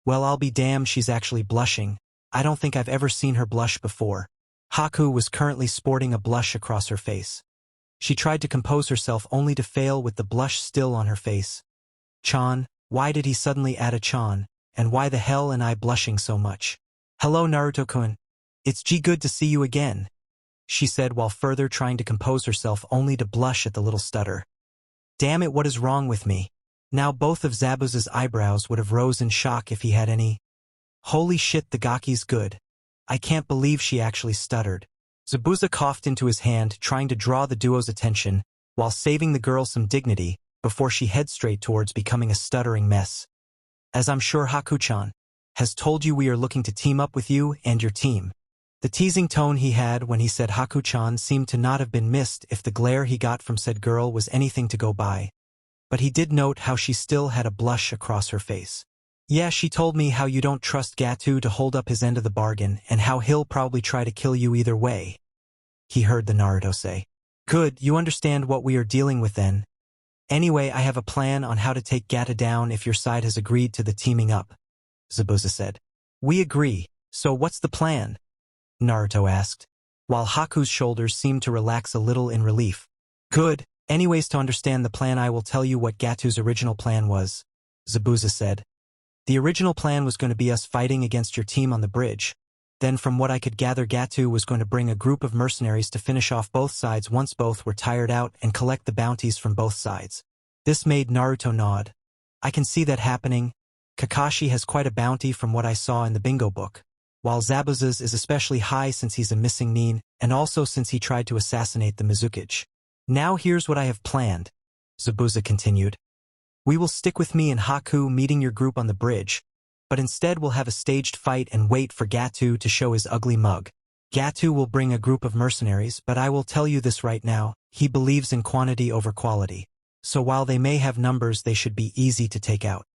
Well, I'll be damned, she's actually blushing. I don't think I've ever seen her blush before. Haku was currently sporting a blush across her face. She tried to compose herself only to fail with the blush still on her face. Chan, why did he suddenly add a Chan, and why the hell am I blushing so much? Hello Naruto-kun. It's good to see you again, she said while further trying to compose herself only to blush at the little stutter. Damn it, what is wrong with me? Now both of Zabuza's eyebrows would have rose in shock if he had any. Holy shit, the Gaki's good. I can't believe she actually stuttered. Zabuza coughed into his hand, trying to draw the duo's attention, while saving the girl some dignity, before she heads straight towards becoming a stuttering mess. As I'm sure Haku-chan has told you, we are looking to team up with you and your team. The teasing tone he had when he said Haku-chan seemed to not have been missed if the glare he got from said girl was anything to go by. But he did note how she still had a blush across her face. Yeah, she told me how you don't trust Gato to hold up his end of the bargain and how he'll probably try to kill you either way, he heard the Naruto say. Good, you understand what we are dealing with then. Anyway, I have a plan on how to take Gato down if your side has agreed to the teaming up, Zabuza said. We agree, so what's the plan? Naruto asked, while Haku's shoulders seemed to relax a little in relief. Good. Anyways, to understand the plan, I will tell you what Gato's original plan was, Zabuza said. The original plan was going to be us fighting against your team on the bridge. Then from what I could gather, Gato was going to bring a group of mercenaries to finish off both sides once both were tired out and collect the bounties from both sides. This made Naruto nod. I can see that happening. Kakashi has quite a bounty from what I saw in the bingo book, while Zabuza's is especially high since he's a missing nin, and also since he tried to assassinate the Mizukage. Now here's what I have planned, Zabuza continued. We will stick with me and Haku meeting your group on the bridge, but instead we'll have a staged fight and wait for Gato to show his ugly mug. Gato will bring a group of mercenaries, but I will tell you this right now, he believes in quantity over quality. So while they may have numbers, they should be easy to take out.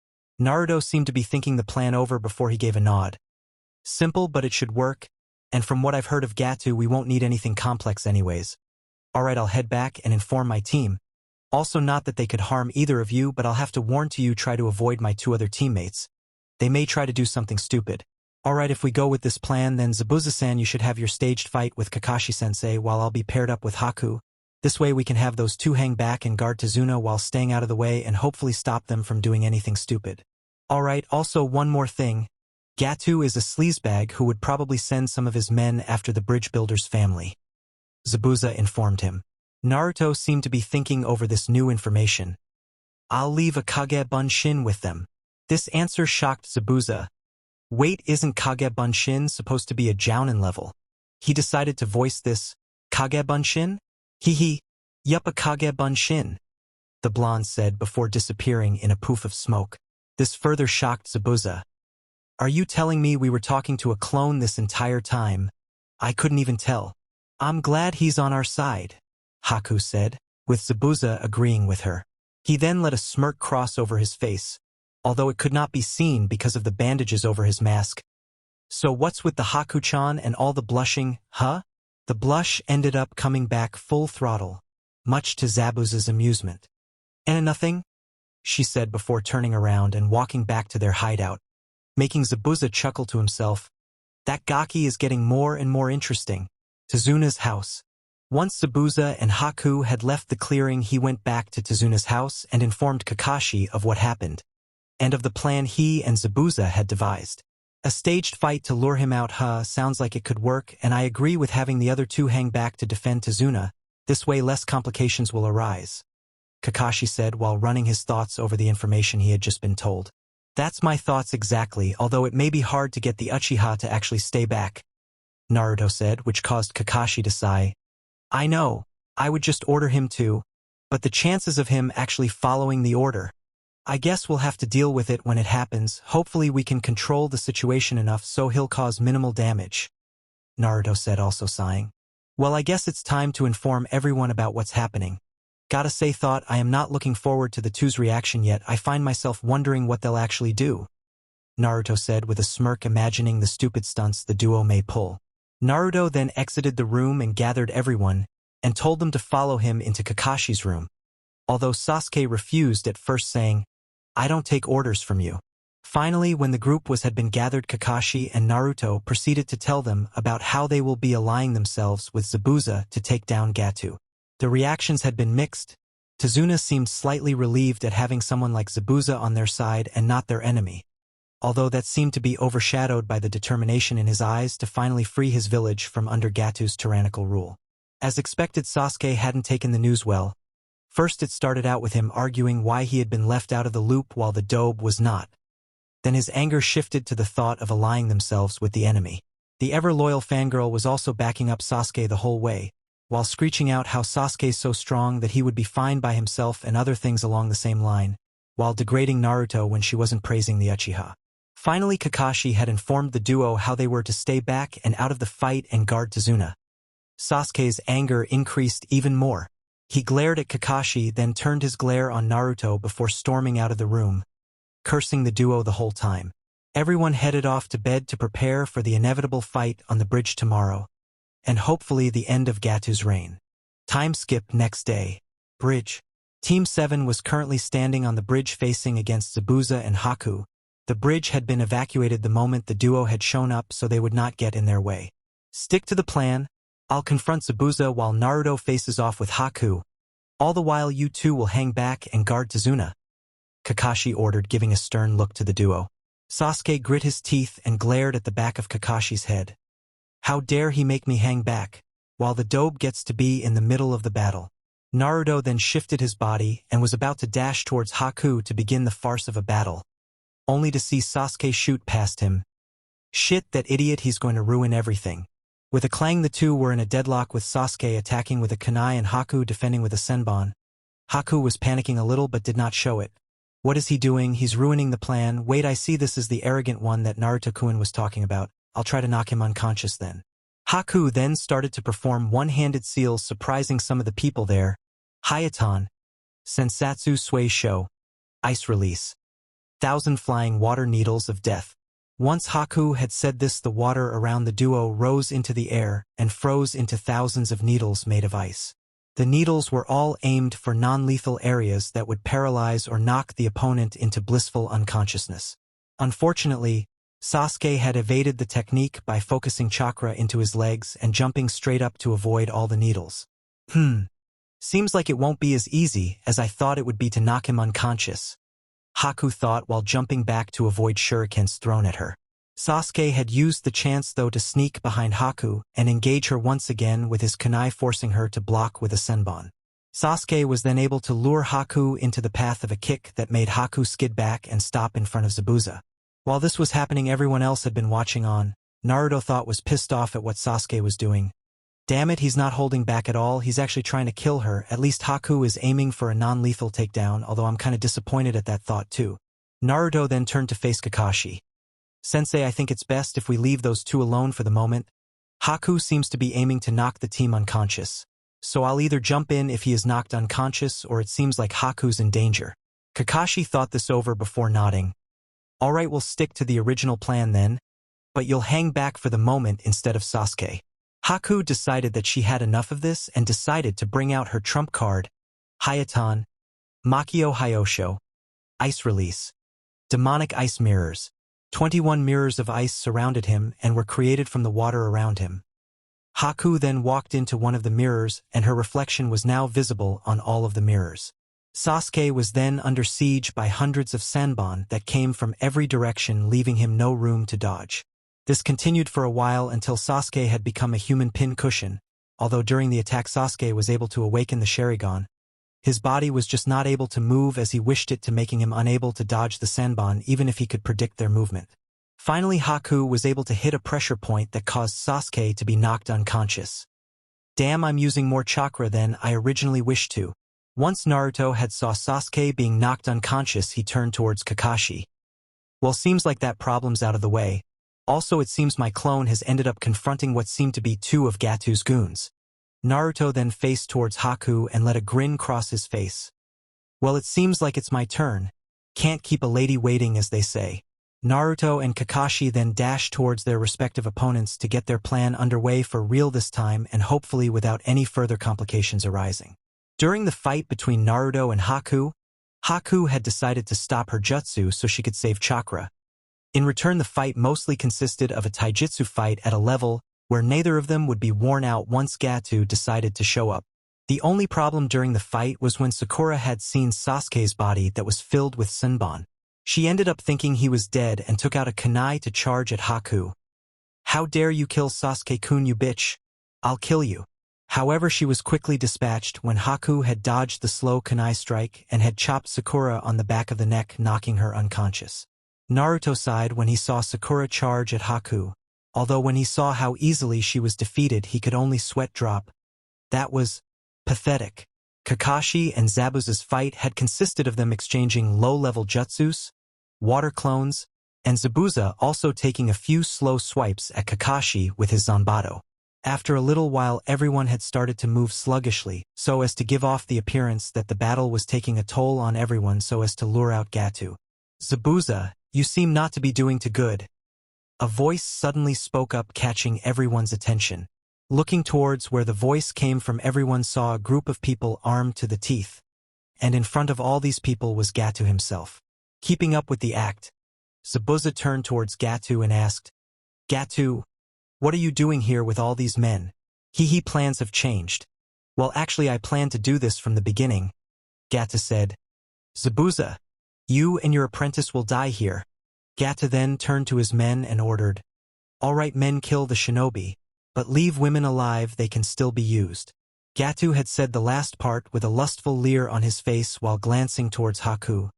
Naruto seemed to be thinking the plan over before he gave a nod. Simple, but it should work, and from what I've heard of Gato, we won't need anything complex anyways. Alright, I'll head back and inform my team. Also, not that they could harm either of you, but I'll have to warn you, try to avoid my two other teammates. They may try to do something stupid. Alright, if we go with this plan, then Zabuza-san, you should have your staged fight with Kakashi-sensei while I'll be paired up with Haku. This way we can have those two hang back and guard Tazuna while staying out of the way and hopefully stop them from doing anything stupid. Alright, also one more thing. Gato is a sleazebag who would probably send some of his men after the bridge builder's family. Zabuza informed him. Naruto seemed to be thinking over this new information. I'll leave a Kage Bunshin with them. This answer shocked Zabuza. Wait, isn't Kage Bunshin supposed to be a Jounin level? He decided to voice this. Kage Bunshin? Hee. Yup, a Kage Bunshin, the blonde said before disappearing in a poof of smoke. This further shocked Zabuza. Are you telling me we were talking to a clone this entire time? I couldn't even tell. I'm glad he's on our side, Haku said, with Zabuza agreeing with her. He then let a smirk cross over his face, although it could not be seen because of the bandages over his mask. So what's with the Haku-chan and all the blushing, huh? The blush ended up coming back full throttle, much to Zabuza's amusement. Nothing, she said before turning around and walking back to their hideout, making Zabuza chuckle to himself. That Gaki is getting more and more interesting. Tazuna's house. Once Zabuza and Haku had left the clearing, he went back to Tazuna's house and informed Kakashi of what happened, and of the plan he and Zabuza had devised. A staged fight to lure him out, sounds like it could work, and I agree with having the other two hang back to defend Tazuna. This way less complications will arise, Kakashi said while running his thoughts over the information he had just been told. That's my thoughts exactly, although it may be hard to get the Uchiha to actually stay back, Naruto said, which caused Kakashi to sigh. I know, I would just order him to, but the chances of him actually following the order. I guess we'll have to deal with it when it happens. Hopefully we can control the situation enough so he'll cause minimal damage, Naruto said, also sighing. Well, I guess it's time to inform everyone about what's happening. Gotta say, I am not looking forward to the two's reaction yet. I find myself wondering what they'll actually do, Naruto said with a smirk, imagining the stupid stunts the duo may pull. Naruto then exited the room and gathered everyone, and told them to follow him into Kakashi's room. Although Sasuke refused at first, saying, I don't take orders from you. Finally, when the group had been gathered, Kakashi and Naruto proceeded to tell them about how they will be allying themselves with Zabuza to take down Gato. The reactions had been mixed. Tazuna seemed slightly relieved at having someone like Zabuza on their side and not their enemy, although that seemed to be overshadowed by the determination in his eyes to finally free his village from under Gato's tyrannical rule. As expected, Sasuke hadn't taken the news well. First it started out with him arguing why he had been left out of the loop while the Dobe was not. Then his anger shifted to the thought of allying themselves with the enemy. The ever-loyal fangirl was also backing up Sasuke the whole way, while screeching out how Sasuke's so strong that he would be fine by himself and other things along the same line, while degrading Naruto when she wasn't praising the Uchiha. Finally, Kakashi had informed the duo how they were to stay back and out of the fight and guard Tazuna. Sasuke's anger increased even more. He glared at Kakashi, then turned his glare on Naruto before storming out of the room, cursing the duo the whole time. Everyone headed off to bed to prepare for the inevitable fight on the bridge tomorrow, and hopefully the end of Gato's reign. Time skip next day. Bridge. Team 7 was currently standing on the bridge facing against Zabuza and Haku. The bridge had been evacuated the moment the duo had shown up, so they would not get in their way. Stick to the plan. I'll confront Zabuza while Naruto faces off with Haku. All the while you two will hang back and guard Tazuna, Kakashi ordered, giving a stern look to the duo. Sasuke grit his teeth and glared at the back of Kakashi's head. How dare he make me hang back, while the Dobe gets to be in the middle of the battle. Naruto then shifted his body and was about to dash towards Haku to begin the farce of a battle, only to see Sasuke shoot past him. Shit, that idiot, he's going to ruin everything. With a clang, the two were in a deadlock, with Sasuke attacking with a kunai and Haku defending with a senbon. Haku was panicking a little but did not show it. What is he doing? He's ruining the plan. Wait, I see, this is the arrogant one that Naruto-kun was talking about. I'll try to knock him unconscious then. Haku then started to perform one-handed seals, surprising some of the people there. Hayatan. Sensatsu Sway Show. Ice Release. 1,000 flying water needles of death. Once Haku had said this, the water around the duo rose into the air and froze into thousands of needles made of ice. The needles were all aimed for non-lethal areas that would paralyze or knock the opponent into blissful unconsciousness. Unfortunately, Sasuke had evaded the technique by focusing chakra into his legs and jumping straight up to avoid all the needles. Seems like it won't be as easy as I thought it would be to knock him unconscious, Haku thought while jumping back to avoid shurikens thrown at her. Sasuke had used the chance though to sneak behind Haku and engage her once again with his kunai, forcing her to block with a senbon. Sasuke was then able to lure Haku into the path of a kick that made Haku skid back and stop in front of Zabuza. While this was happening, everyone else had been watching on. Naruto thought was pissed off at what Sasuke was doing. Damn it, he's not holding back at all, he's actually trying to kill her. At least Haku is aiming for a non-lethal takedown, although I'm kinda disappointed at that thought too. Naruto then turned to face Kakashi. Sensei, I think it's best if we leave those two alone for the moment. Haku seems to be aiming to knock the team unconscious. So I'll either jump in if he is knocked unconscious, or it seems like Haku's in danger. Kakashi thought this over before nodding. Alright, we'll stick to the original plan then, but you'll hang back for the moment instead of Sasuke. Haku decided that she had enough of this and decided to bring out her trump card, Hayatan, Makio Hyosho, Ice Release, Demonic Ice Mirrors. 21 mirrors of ice surrounded him and were created from the water around him. Haku then walked into one of the mirrors and her reflection was now visible on all of the mirrors. Sasuke was then under siege by hundreds of senbon that came from every direction, leaving him no room to dodge. This continued for a while until Sasuke had become a human pin cushion, although during the attack Sasuke was able to awaken the Sharingan. His body was just not able to move as he wished it to, making him unable to dodge the senbon even if he could predict their movement. Finally, Haku was able to hit a pressure point that caused Sasuke to be knocked unconscious. Damn, I'm using more chakra than I originally wished to. Once Naruto had saw Sasuke being knocked unconscious, he turned towards Kakashi. Well, seems like that problem's out of the way. Also, it seems my clone has ended up confronting what seemed to be two of Gatu's goons. Naruto then faced towards Haku and let a grin cross his face. Well, it seems like it's my turn. Can't keep a lady waiting, as they say. Naruto and Kakashi then dashed towards their respective opponents to get their plan underway for real this time and hopefully without any further complications arising. During the fight between Naruto and Haku, Haku had decided to stop her jutsu so she could save chakra. In return, the fight mostly consisted of a taijutsu fight at a level where neither of them would be worn out once Gatu decided to show up. The only problem during the fight was when Sakura had seen Sasuke's body that was filled with senbon. She ended up thinking he was dead and took out a kunai to charge at Haku. How dare you kill Sasuke-kun, you bitch! I'll kill you. However, she was quickly dispatched when Haku had dodged the slow kunai strike and had chopped Sakura on the back of the neck, knocking her unconscious. Naruto sighed when he saw Sakura charge at Haku. Although when he saw how easily she was defeated, he could only sweat drop. That was pathetic. Kakashi and Zabuza's fight had consisted of them exchanging low-level jutsus, water clones, and Zabuza also taking a few slow swipes at Kakashi with his Zanbato. After a little while, everyone had started to move sluggishly, so as to give off the appearance that the battle was taking a toll on everyone so as to lure out Gatu. Zabuza, you seem not to be doing too good. A voice suddenly spoke up, catching everyone's attention. Looking towards where the voice came from, everyone saw a group of people armed to the teeth. And in front of all these people was Gatu himself. Keeping up with the act, Zabuza turned towards Gatu and asked, Gatu, what are you doing here with all these men? He plans have changed. Well, actually I planned to do this from the beginning, Gatu said. Zabuza, you and your apprentice will die here. Gatu then turned to his men and ordered, all right men, kill the shinobi, but leave women alive, they can still be used. Gatu had said the last part with a lustful leer on his face while glancing towards Haku.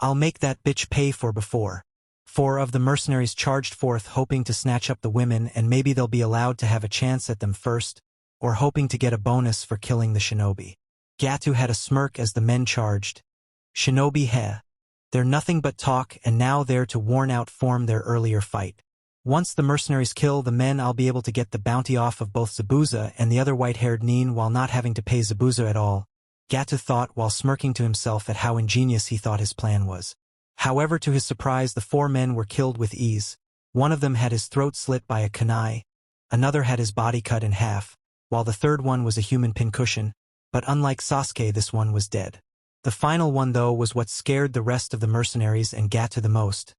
I'll make that bitch pay for before. 4 of the mercenaries charged forth, hoping to snatch up the women, and maybe they'll be allowed to have a chance at them first, or hoping to get a bonus for killing the shinobi. Gatu had a smirk as the men charged. Shinobi he. They're nothing but talk, and now they're to worn out form their earlier fight. Once the mercenaries kill the men, I'll be able to get the bounty off of both Zabuza and the other white-haired nin while not having to pay Zabuza at all, Gatu thought while smirking to himself at how ingenious he thought his plan was. However, to his surprise, the four men were killed with ease. One of them had his throat slit by a kunai, another had his body cut in half, while the third one was a human pincushion, but unlike Sasuke, this one was dead. The final one, though, was what scared the rest of the mercenaries and Gato the most.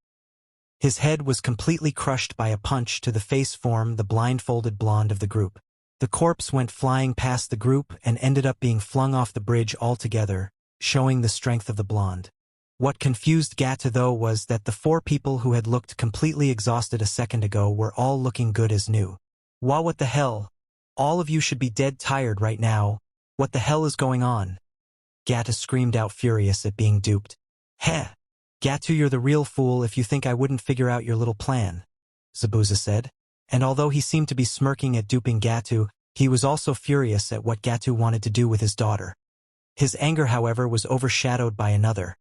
His head was completely crushed by a punch to the face, form the blindfolded blonde of the group. The corpse went flying past the group and ended up being flung off the bridge altogether, showing the strength of the blonde. What confused Gato, though, was that the four people who had looked completely exhausted a second ago were all looking good as new. Wow, what the hell? All of you should be dead tired right now. What the hell is going on? Gato screamed out, furious at being duped. Heh! Gato, you're the real fool if you think I wouldn't figure out your little plan, Zabuza said. And although he seemed to be smirking at duping Gato, he was also furious at what Gato wanted to do with his daughter. His anger, however, was overshadowed by another.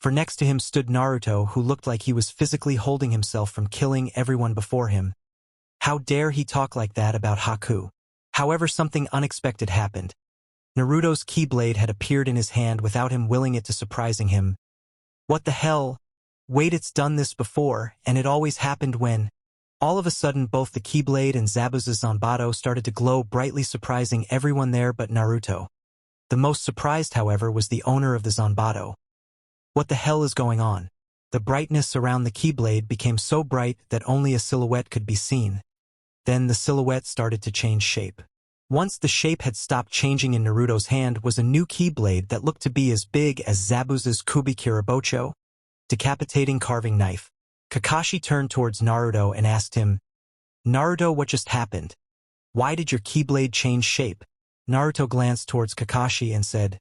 For next to him stood Naruto, who looked like he was physically holding himself from killing everyone before him. How dare he talk like that about Haku? However, something unexpected happened. Naruto's Keyblade had appeared in his hand without him willing it to, surprising him. What the hell? Wait, it's done this before, and it always happened when... All of a sudden, both the Keyblade and Zabuza's Zanbato started to glow brightly, surprising everyone there but Naruto. The most surprised, however, was the owner of the Zanbato. What the hell is going on? The brightness around the Keyblade became so bright that only a silhouette could be seen. Then the silhouette started to change shape. Once the shape had stopped changing in Naruto's hand was a new Keyblade that looked to be as big as Zabuza's Kubikirabocho, decapitating carving knife. Kakashi turned towards Naruto and asked him, Naruto, what just happened? Why did your Keyblade change shape? Naruto glanced towards Kakashi and said,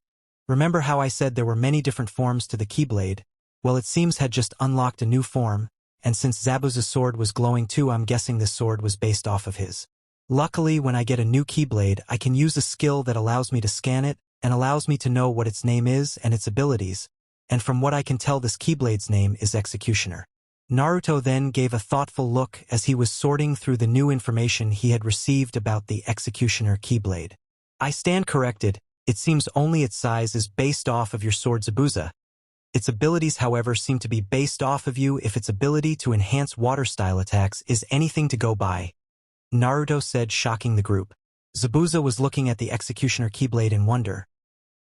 Remember how I said there were many different forms to the Keyblade? Well, it seems had just unlocked a new form, and since Zabuza's sword was glowing too, I'm guessing this sword was based off of his. Luckily, when I get a new Keyblade, I can use a skill that allows me to scan it and allows me to know what its name is and its abilities, and from what I can tell, this Keyblade's name is Executioner. Naruto then gave a thoughtful look as he was sorting through the new information he had received about the Executioner Keyblade. I stand corrected, it seems only its size is based off of your sword Zabuza. Its abilities, however, seem to be based off of you if its ability to enhance water-style attacks is anything to go by, Naruto said, shocking the group. Zabuza was looking at the Executioner Keyblade in wonder.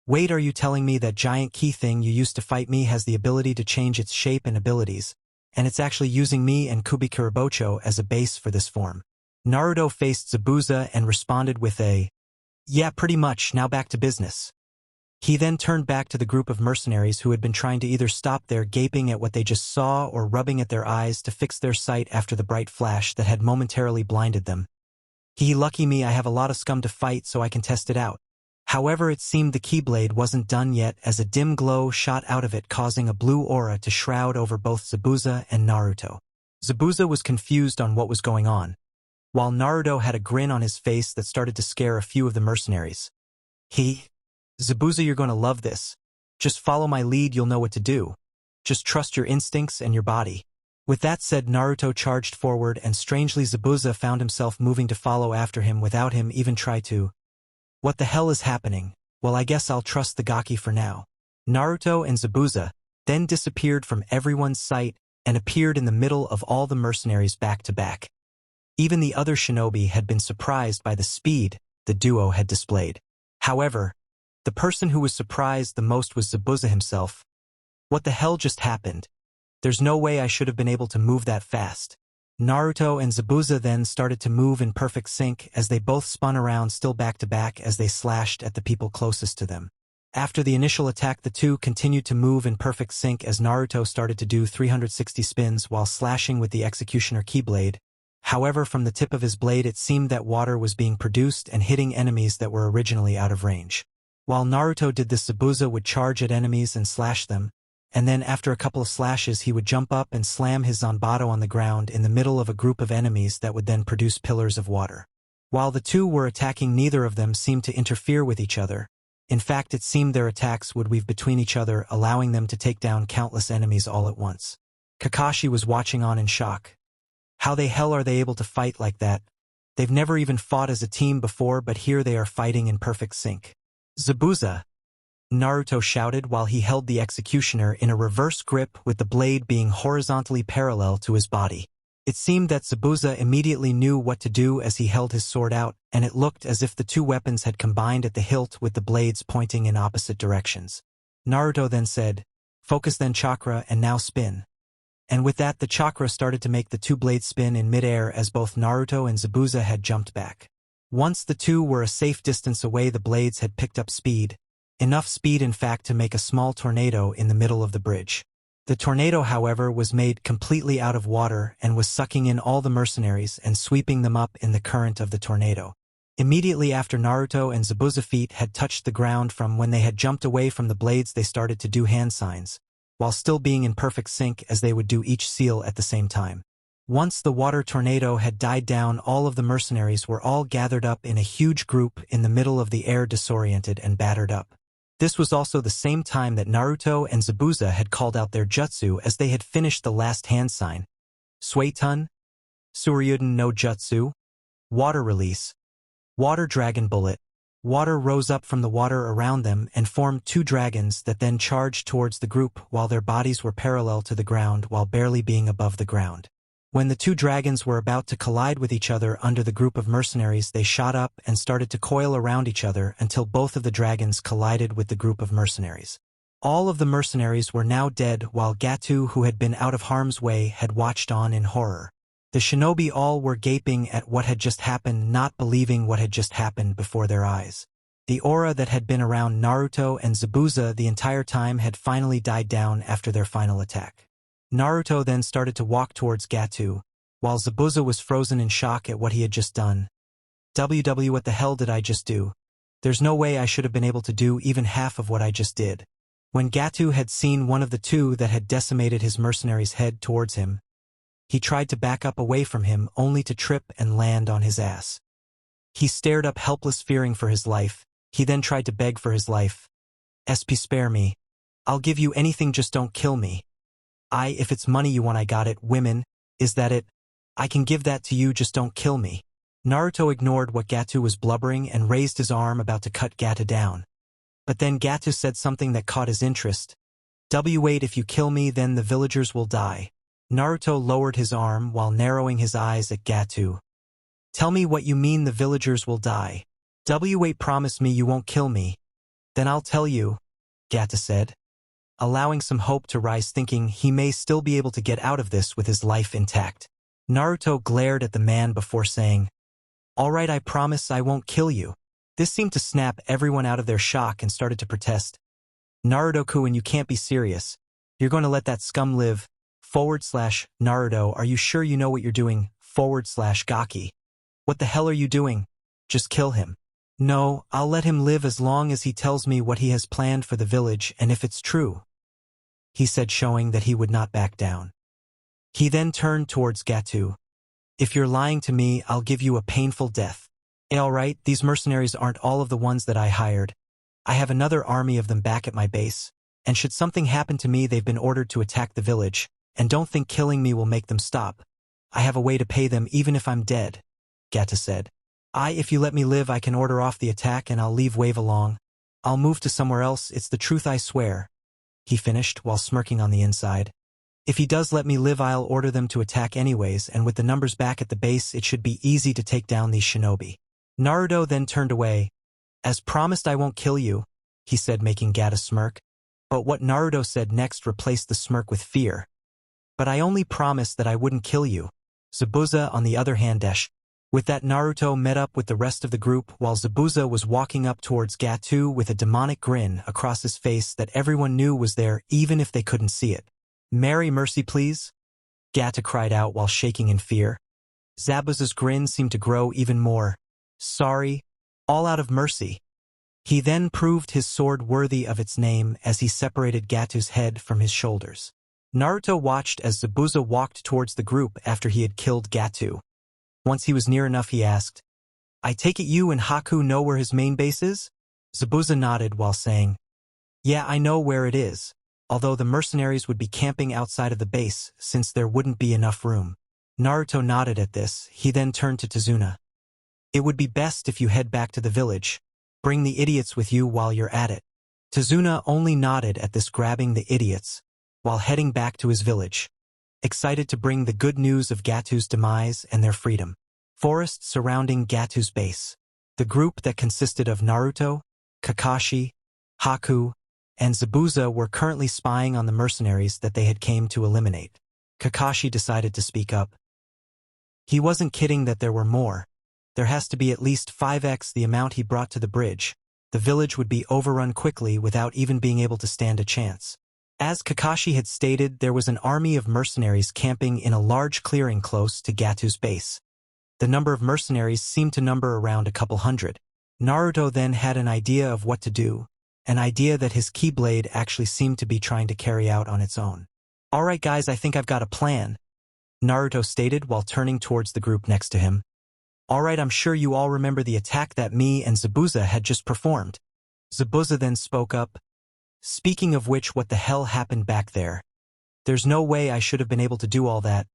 Wait, are you telling me that giant key thing you used to fight me has the ability to change its shape and abilities? And it's actually using me and Kubikirabocho as a base for this form? Naruto faced Zabuza and responded with a, Yeah, pretty much, now back to business. He then turned back to the group of mercenaries who had been trying to either stop their gaping at what they just saw or rubbing at their eyes to fix their sight after the bright flash that had momentarily blinded them. Lucky me, I have a lot of scum to fight so I can test it out. However, it seemed the Keyblade wasn't done yet as a dim glow shot out of it, causing a blue aura to shroud over both Zabuza and Naruto. Zabuza was confused on what was going on, while Naruto had a grin on his face that started to scare a few of the mercenaries. Zabuza, you're going to love this. Just follow my lead, you'll know what to do. Just trust your instincts and your body. With that said, Naruto charged forward, and strangely Zabuza found himself moving to follow after him without him even try to. What the hell is happening? Well, I guess I'll trust the Gaki for now. Naruto and Zabuza then disappeared from everyone's sight and appeared in the middle of all the mercenaries back to back. Even the other shinobi had been surprised by the speed the duo had displayed. However, the person who was surprised the most was Zabuza himself. What the hell just happened? There's no way I should have been able to move that fast. Naruto and Zabuza then started to move in perfect sync as they both spun around, still back to back, as they slashed at the people closest to them. After the initial attack, the two continued to move in perfect sync as Naruto started to do 360 spins while slashing with the Executioner Keyblade. However, from the tip of his blade it seemed that water was being produced and hitting enemies that were originally out of range. While Naruto did this, Zabuza would charge at enemies and slash them, and then after a couple of slashes he would jump up and slam his Zanbato on the ground in the middle of a group of enemies that would then produce pillars of water. While the two were attacking, neither of them seemed to interfere with each other. In fact, it seemed their attacks would weave between each other, allowing them to take down countless enemies all at once. Kakashi was watching on in shock. How the hell are they able to fight like that? They've never even fought as a team before, but here they are fighting in perfect sync. Zabuza, Naruto shouted while he held the executioner in a reverse grip with the blade being horizontally parallel to his body. It seemed that Zabuza immediately knew what to do as he held his sword out, and it looked as if the two weapons had combined at the hilt with the blades pointing in opposite directions. Naruto then said, "Focus then chakra and now spin." And with that the chakra started to make the two blades spin in midair as both Naruto and Zabuza had jumped back. Once the two were a safe distance away, the blades had picked up speed. Enough speed in fact to make a small tornado in the middle of the bridge. The tornado, however, was made completely out of water and was sucking in all the mercenaries and sweeping them up in the current of the tornado. Immediately after Naruto and Zabuza's feet had touched the ground from when they had jumped away from the blades, they started to do hand signs, while still being in perfect sync as they would do each seal at the same time. Once the water tornado had died down, all of the mercenaries were all gathered up in a huge group in the middle of the air, disoriented and battered up. This was also the same time that Naruto and Zabuza had called out their jutsu as they had finished the last hand sign. Suetun, Suryuden no Jutsu, Water Release, Water Dragon Bullet. Water rose up from the water around them and formed two dragons that then charged towards the group while their bodies were parallel to the ground while barely being above the ground. When the two dragons were about to collide with each other under the group of mercenaries, they shot up and started to coil around each other until both of the dragons collided with the group of mercenaries. All of the mercenaries were now dead while Gato, who had been out of harm's way, had watched on in horror. The shinobi all were gaping at what had just happened, not believing what had just happened before their eyes. The aura that had been around Naruto and Zabuza the entire time had finally died down after their final attack. Naruto then started to walk towards Gato, while Zabuza was frozen in shock at what he had just done. What the hell did I just do? There's no way I should have been able to do even half of what I just did. When Gato had seen one of the two that had decimated his mercenaries head towards him, he tried to back up away from him only to trip and land on his ass. He stared up helpless, fearing for his life. He then tried to beg for his life. "SP, spare me. I'll give you anything, just don't kill me. If it's money you want, I got it. Women, is that it? I can give that to you, just don't kill me." Naruto ignored what Gato was blubbering and raised his arm about to cut Gato down. But then Gato said something that caught his interest. "Wait, if you kill me, then the villagers will die." Naruto lowered his arm while narrowing his eyes at Gato. "Tell me what you mean the villagers will die. Wait, promise me you won't kill me." "Then I'll tell you," Gato said, allowing some hope to rise, thinking he may still be able to get out of this with his life intact. Naruto glared at the man before saying, "All right, I promise I won't kill you." This seemed to snap everyone out of their shock and started to protest. "Naruto-kun, you can't be serious. You're going to let that scum live? /Naruto, are you sure you know what you're doing? /Gaki. What the hell are you doing? Just kill him." "No, I'll let him live as long as he tells me what he has planned for the village, and if it's true," he said, showing that he would not back down. He then turned towards Gato. "If you're lying to me, I'll give you a painful death." Alright, these mercenaries aren't all of the ones that I hired. I have another army of them back at my base, and should something happen to me, they've been ordered to attack the village, and don't think killing me will make them stop. I have a way to pay them even if I'm dead," Gato said. If you let me live, I can order off the attack and I'll leave Wave along. I'll move to somewhere else, it's the truth, I swear," he finished while smirking on the inside. "If he does let me live, I'll order them to attack anyways, and with the numbers back at the base, it should be easy to take down these shinobi." Naruto then turned away. "As promised, I won't kill you," he said, making Gato smirk. But what Naruto said next replaced the smirk with fear. "But I only promised that I wouldn't kill you." Zabuza, on the other hand, With that, Naruto met up with the rest of the group while Zabuza was walking up towards Gato with a demonic grin across his face that everyone knew was there even if they couldn't see it. "Mary, mercy please," Gato cried out while shaking in fear. Zabuza's grin seemed to grow even more. "Sorry, all out of mercy." He then proved his sword worthy of its name as he separated Gato's head from his shoulders. Naruto watched as Zabuza walked towards the group after he had killed Gato. Once he was near enough, he asked, "I take it you and Haku know where his main base is?" Zabuza nodded while saying, "Yeah, I know where it is, although the mercenaries would be camping outside of the base since there wouldn't be enough room." Naruto nodded at this. He then turned to Tazuna. "It would be best if you head back to the village. Bring the idiots with you while you're at it." Tazuna only nodded at this, grabbing the idiots, while heading back to his village, excited to bring the good news of Gatu's demise and their freedom. Forest surrounding Gatu's base. The group that consisted of Naruto, Kakashi, Haku, and Zabuza were currently spying on the mercenaries that they had came to eliminate. Kakashi decided to speak up. He wasn't kidding that there were more. There has to be at least 5x the amount he brought to the bridge. The village would be overrun quickly without even being able to stand a chance. As Kakashi had stated, there was an army of mercenaries camping in a large clearing close to Gatu's base. The number of mercenaries seemed to number around a couple hundred. Naruto then had an idea of what to do, an idea that his Keyblade actually seemed to be trying to carry out on its own. "Alright guys, I think I've got a plan," Naruto stated while turning towards the group next to him. "Alright, I'm sure you all remember the attack that me and Zabuza had just performed." Zabuza then spoke up. "Speaking of which, what the hell happened back there? There's no way I should have been able to do all that.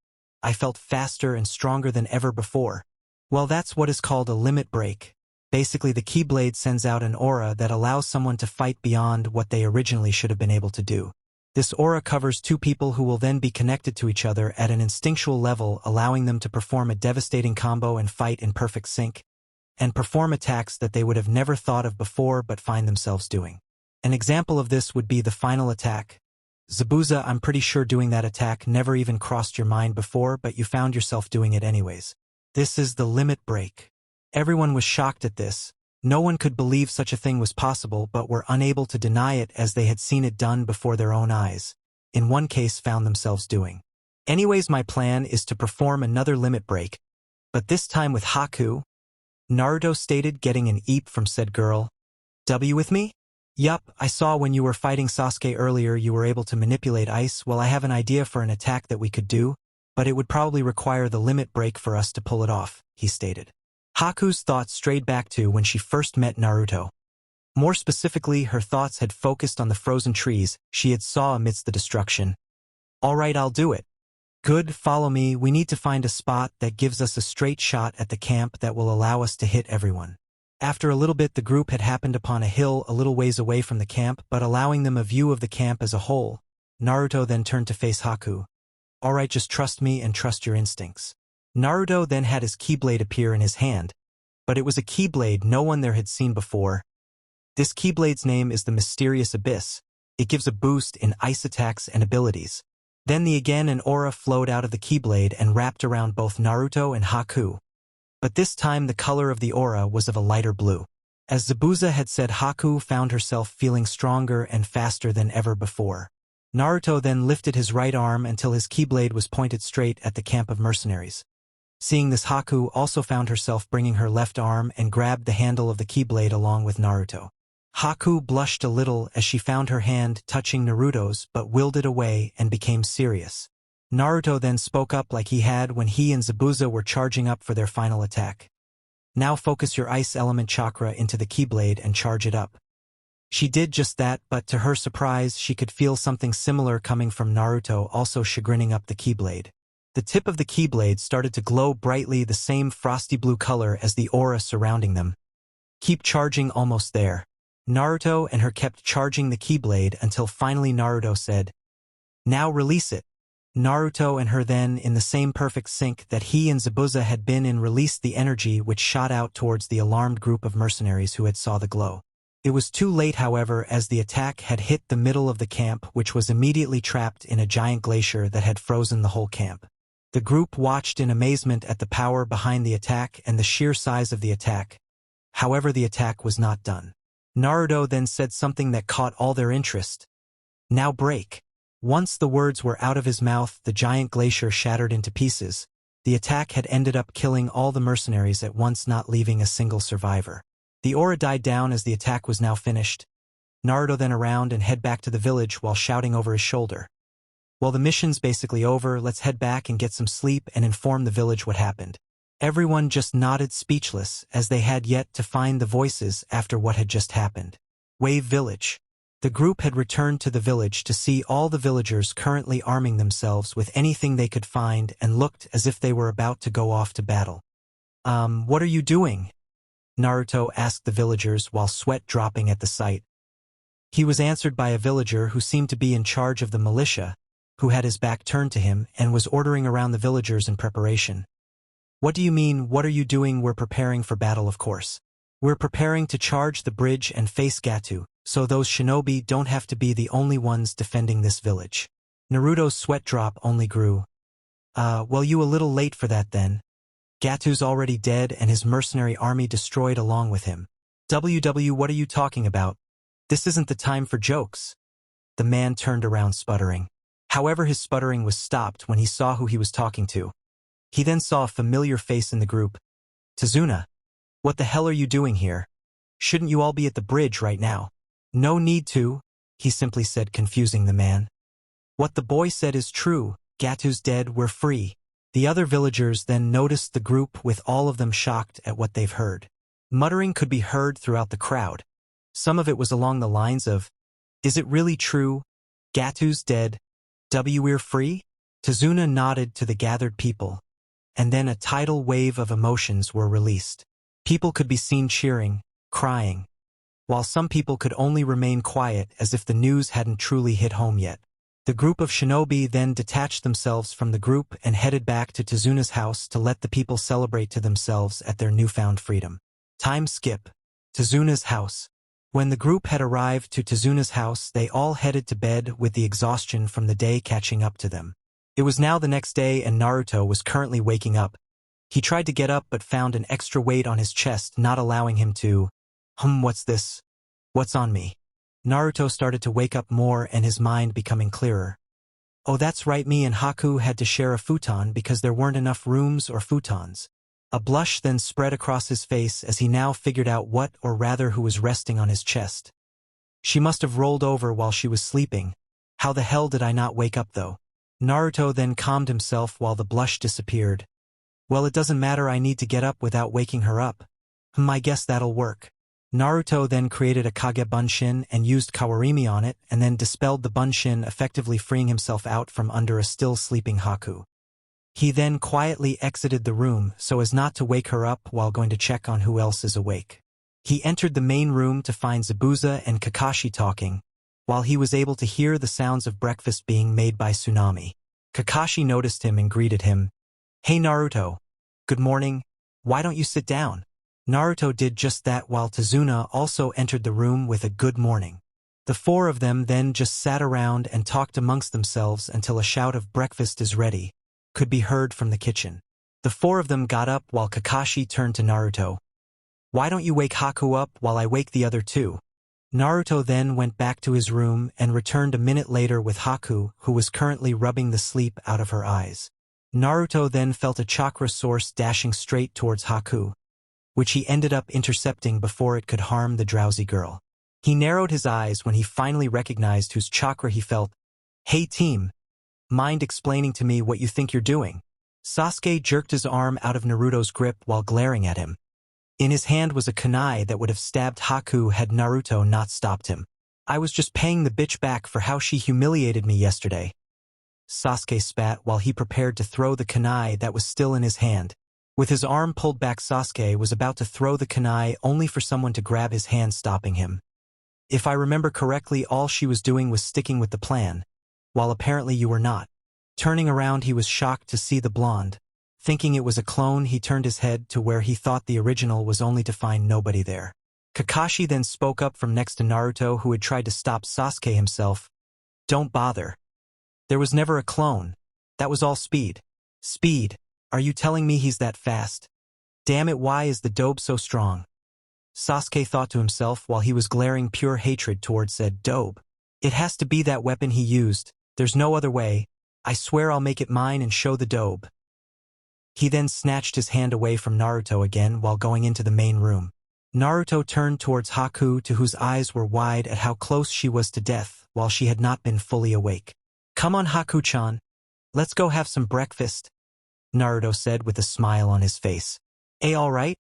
I felt faster and stronger than ever before." "Well, that's what is called a limit break. Basically, the Keyblade sends out an aura that allows someone to fight beyond what they originally should have been able to do. This aura covers two people who will then be connected to each other at an instinctual level, allowing them to perform a devastating combo and fight in perfect sync, and perform attacks that they would have never thought of before but find themselves doing. An example of this would be the final attack. Zabuza, I'm pretty sure doing that attack never even crossed your mind before, but you found yourself doing it anyways. This is the limit break." Everyone was shocked at this. No one could believe such a thing was possible, but were unable to deny it as they had seen it done before their own eyes. In one case, found themselves doing. "Anyways, my plan is to perform another limit break, but this time with Haku," Naruto stated, getting an eep from said girl. "W with me?" "Yup, I saw when you were fighting Sasuke earlier you were able to manipulate ice. Well, I have an idea for an attack that we could do, but it would probably require the limit break for us to pull it off," he stated. Haku's thoughts strayed back to when she first met Naruto. More specifically, her thoughts had focused on the frozen trees she had saw amidst the destruction. "Alright, I'll do it." "Good, follow me. We need to find a spot that gives us a straight shot at the camp that will allow us to hit everyone." After a little bit, the group had happened upon a hill a little ways away from the camp, but allowing them a view of the camp as a whole. Naruto then turned to face Haku. "Alright, just trust me and trust your instincts." Naruto then had his Keyblade appear in his hand, but it was a Keyblade no one there had seen before. This Keyblade's name is the Mysterious Abyss. It gives a boost in ice attacks and abilities. Then again an aura flowed out of the Keyblade and wrapped around both Naruto and Haku. But this time the color of the aura was of a lighter blue. As Zabuza had said, Haku found herself feeling stronger and faster than ever before. Naruto then lifted his right arm until his Keyblade was pointed straight at the camp of mercenaries. Seeing this, Haku also found herself bringing her left arm and grabbed the handle of the Keyblade along with Naruto. Haku blushed a little as she found her hand touching Naruto's but willed it away and became serious. Naruto then spoke up like he had when he and Zabuza were charging up for their final attack. "Now focus your ice element chakra into the Keyblade and charge it up." She did just that, but to her surprise she could feel something similar coming from Naruto also chagrining up the Keyblade. The tip of the Keyblade started to glow brightly the same frosty blue color as the aura surrounding them. "Keep charging, almost there." Naruto and her kept charging the Keyblade until finally Naruto said, "Now release it." Naruto and her then, in the same perfect sync that he and Zabuza had been in, released the energy which shot out towards the alarmed group of mercenaries who had saw the glow. It was too late, however, as the attack had hit the middle of the camp, which was immediately trapped in a giant glacier that had frozen the whole camp. The group watched in amazement at the power behind the attack and the sheer size of the attack. However, the attack was not done. Naruto then said something that caught all their interest. "Now break." Once the words were out of his mouth, the giant glacier shattered into pieces. The attack had ended up killing all the mercenaries at once, not leaving a single survivor. The aura died down as the attack was now finished. Naruto then around and head back to the village while shouting over his shoulder. "Well, the mission's basically over, let's head back and get some sleep and inform the village what happened." Everyone just nodded speechless as they had yet to find the voices after what had just happened. Wave Village. The group had returned to the village to see all the villagers currently arming themselves with anything they could find and looked as if they were about to go off to battle. What are you doing?" Naruto asked the villagers while sweat dropping at the sight. He was answered by a villager who seemed to be in charge of the militia, who had his back turned to him and was ordering around the villagers in preparation. "What do you mean, what are you doing? We're preparing for battle, of course. We're preparing to charge the bridge and face Gatu, so those shinobi don't have to be the only ones defending this village." Naruto's sweat drop only grew. Well, you a little late for that then. Gatu's already dead and his mercenary army destroyed along with him. WW, what are you talking about? This isn't the time for jokes. The man turned around sputtering. However, his sputtering was stopped when he saw who he was talking to. He then saw a familiar face in the group. "Tazuna, what the hell are you doing here? Shouldn't you all be at the bridge right now?" "No need to," he simply said, confusing the man. "What the boy said is true. Gatu's dead, we're free." The other villagers then noticed the group, with all of them shocked at what they've heard. Muttering could be heard throughout the crowd. Some of it was along the lines of, "Is it really true? Gatu's dead. We're free?" Tazuna nodded to the gathered people, and then a tidal wave of emotions were released. People could be seen cheering, crying, while some people could only remain quiet as if the news hadn't truly hit home yet. The group of shinobi then detached themselves from the group and headed back to Tazuna's house to let the people celebrate to themselves at their newfound freedom. Time skip. Tazuna's house. When the group had arrived to Tazuna's house, they all headed to bed with the exhaustion from the day catching up to them. It was now the next day and Naruto was currently waking up. He tried to get up but found an extra weight on his chest, not allowing him to, what's this? What's on me? Naruto started to wake up more and his mind becoming clearer. Oh, that's right, me and Haku had to share a futon because there weren't enough rooms or futons. A blush then spread across his face as he now figured out what, or rather who was resting on his chest. She must have rolled over while she was sleeping. How the hell did I not wake up though? Naruto then calmed himself while the blush disappeared. Well, it doesn't matter, I need to get up without waking her up. I guess that'll work. Naruto then created a Kage Bunshin and used Kawarimi on it and then dispelled the Bunshin, effectively freeing himself out from under a still sleeping Haku. He then quietly exited the room so as not to wake her up while going to check on who else is awake. He entered the main room to find Zabuza and Kakashi talking, while he was able to hear the sounds of breakfast being made by Tsunami. Kakashi noticed him and greeted him. "Hey Naruto. Good morning. Why don't you sit down?" Naruto did just that while Tazuna also entered the room with a good morning. The four of them then just sat around and talked amongst themselves until a shout of "breakfast is ready" could be heard from the kitchen. The four of them got up while Kakashi turned to Naruto. "Why don't you wake Haku up while I wake the other two?" Naruto then went back to his room and returned a minute later with Haku, who was currently rubbing the sleep out of her eyes. Naruto then felt a chakra source dashing straight towards Haku, which he ended up intercepting before it could harm the drowsy girl. He narrowed his eyes when he finally recognized whose chakra he felt. "Hey team, mind explaining to me what you think you're doing?" Sasuke jerked his arm out of Naruto's grip while glaring at him. In his hand was a kunai that would have stabbed Haku had Naruto not stopped him. "I was just paying the bitch back for how she humiliated me yesterday." Sasuke spat while he prepared to throw the kunai that was still in his hand. With his arm pulled back, Sasuke was about to throw the kunai only for someone to grab his hand, stopping him. "If I remember correctly, all she was doing was sticking with the plan, while apparently you were not." Turning around, he was shocked to see the blonde. Thinking it was a clone, he turned his head to where he thought the original was, only to find nobody there. Kakashi then spoke up from next to Naruto, who had tried to stop Sasuke himself. "Don't bother. There was never a clone. That was all speed." "Speed? Are you telling me he's that fast? Damn it, why is the dobe so strong?" Sasuke thought to himself while he was glaring pure hatred towards said dobe. "It has to be that weapon he used. There's no other way. I swear I'll make it mine and show the dobe." He then snatched his hand away from Naruto again while going into the main room. Naruto turned towards Haku, to whose eyes were wide at how close she was to death while she had not been fully awake. "Come on, Haku-chan. Let's go have some breakfast," Naruto said with a smile on his face. All right?"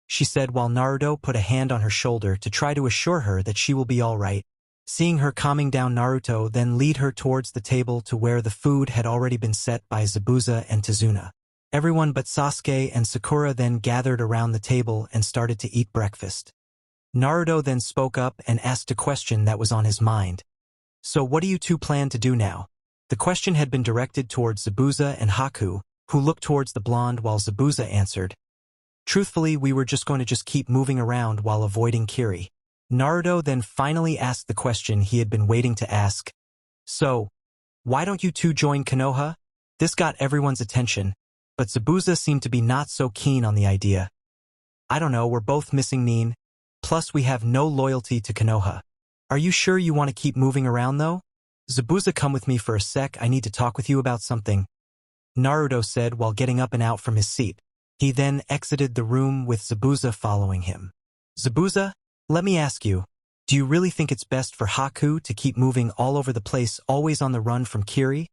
she said while Naruto put a hand on her shoulder to try to assure her that she will be all right. Seeing her calming down, Naruto then lead her towards the table to where the food had already been set by Zabuza and Tazuna. Everyone but Sasuke and Sakura then gathered around the table and started to eat breakfast. Naruto then spoke up and asked a question that was on his mind. So what do you two plan to do now? The question had been directed towards Zabuza and Haku, who looked towards the blonde while Zabuza answered. Truthfully, we were just going to keep moving around while avoiding Kiri. Naruto then finally asked the question he had been waiting to ask. So, why don't you two join Konoha? This got everyone's attention, but Zabuza seemed to be not so keen on the idea. I don't know, we're both missing Nin. Plus we have no loyalty to Konoha. Are you sure you want to keep moving around though? Zabuza, come with me for a sec, I need to talk with you about something, Naruto said while getting up and out from his seat. He then exited the room with Zabuza following him. Zabuza, let me ask you, do you really think it's best for Haku to keep moving all over the place, always on the run from Kiri?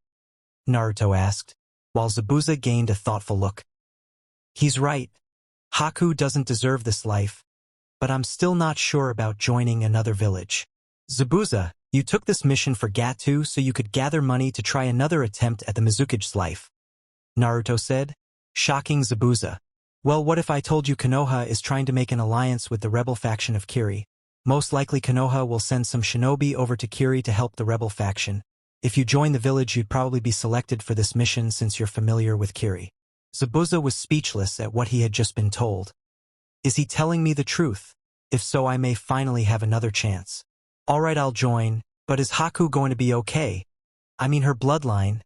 Naruto asked, while Zabuza gained a thoughtful look. He's right. Haku doesn't deserve this life, but I'm still not sure about joining another village. Zabuza, you took this mission for Gato so you could gather money to try another attempt at the Mizukage's life, Naruto said, shocking Zabuza. Well, what if I told you Konoha is trying to make an alliance with the rebel faction of Kiri? Most likely Konoha will send some shinobi over to Kiri to help the rebel faction. If you join the village, you'd probably be selected for this mission since you're familiar with Kiri. Zabuza was speechless at what he had just been told. Is he telling me the truth? If so, I may finally have another chance. Alright, I'll join, but is Haku going to be okay? I mean her bloodline?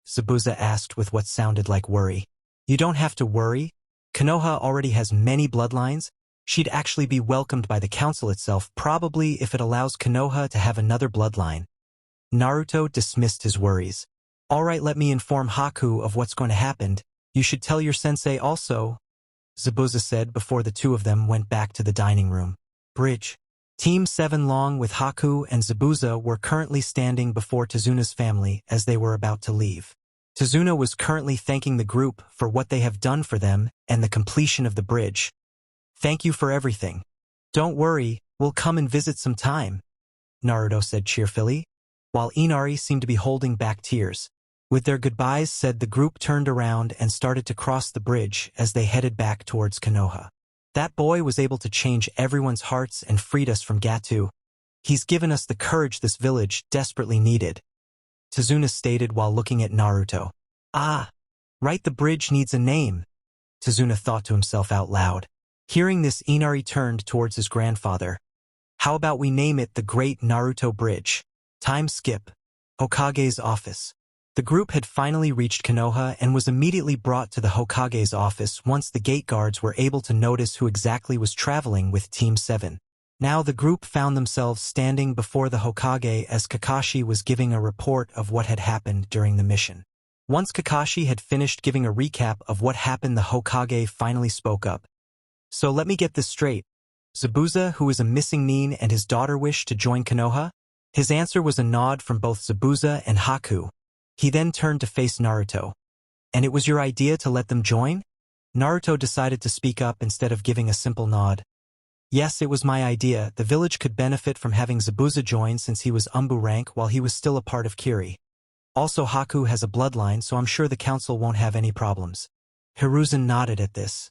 Zabuza asked with what sounded like worry. You don't have to worry. Konoha already has many bloodlines. She'd actually be welcomed by the council itself, probably if it allows Konoha to have another bloodline. Naruto dismissed his worries. Alright, let me inform Haku of what's going to happen. You should tell your sensei also, Zabuza said before the two of them went back to the dining room. Bridge. Team 7 along with Haku and Zabuza were currently standing before Tezuna's family as they were about to leave. Tezuna was currently thanking the group for what they have done for them and the completion of the bridge. Thank you for everything. Don't worry, we'll come and visit sometime, Naruto said cheerfully, while Inari seemed to be holding back tears. With their goodbyes said, the group turned around and started to cross the bridge as they headed back towards Konoha. That boy was able to change everyone's hearts and freed us from Gato. He's given us the courage this village desperately needed, Tezuna stated while looking at Naruto. Ah, right, the bridge needs a name, Tezuna thought to himself out loud. Hearing this, Inari turned towards his grandfather. How about we name it the Great Naruto Bridge? Time skip. Hokage's office. The group had finally reached Konoha and was immediately brought to the Hokage's office once the gate guards were able to notice who exactly was traveling with Team 7. Now the group found themselves standing before the Hokage as Kakashi was giving a report of what had happened during the mission. Once Kakashi had finished giving a recap of what happened, the Hokage finally spoke up. So let me get this straight. Zabuza, who is a missing Nin, and his daughter wish to join Konoha? His answer was a nod from both Zabuza and Haku. He then turned to face Naruto. And it was your idea to let them join? Naruto decided to speak up instead of giving a simple nod. Yes, it was my idea. The village could benefit from having Zabuza join since he was Umbu rank while he was still a part of Kiri. Also, Haku has a bloodline, so I'm sure the council won't have any problems. Hiruzen nodded at this.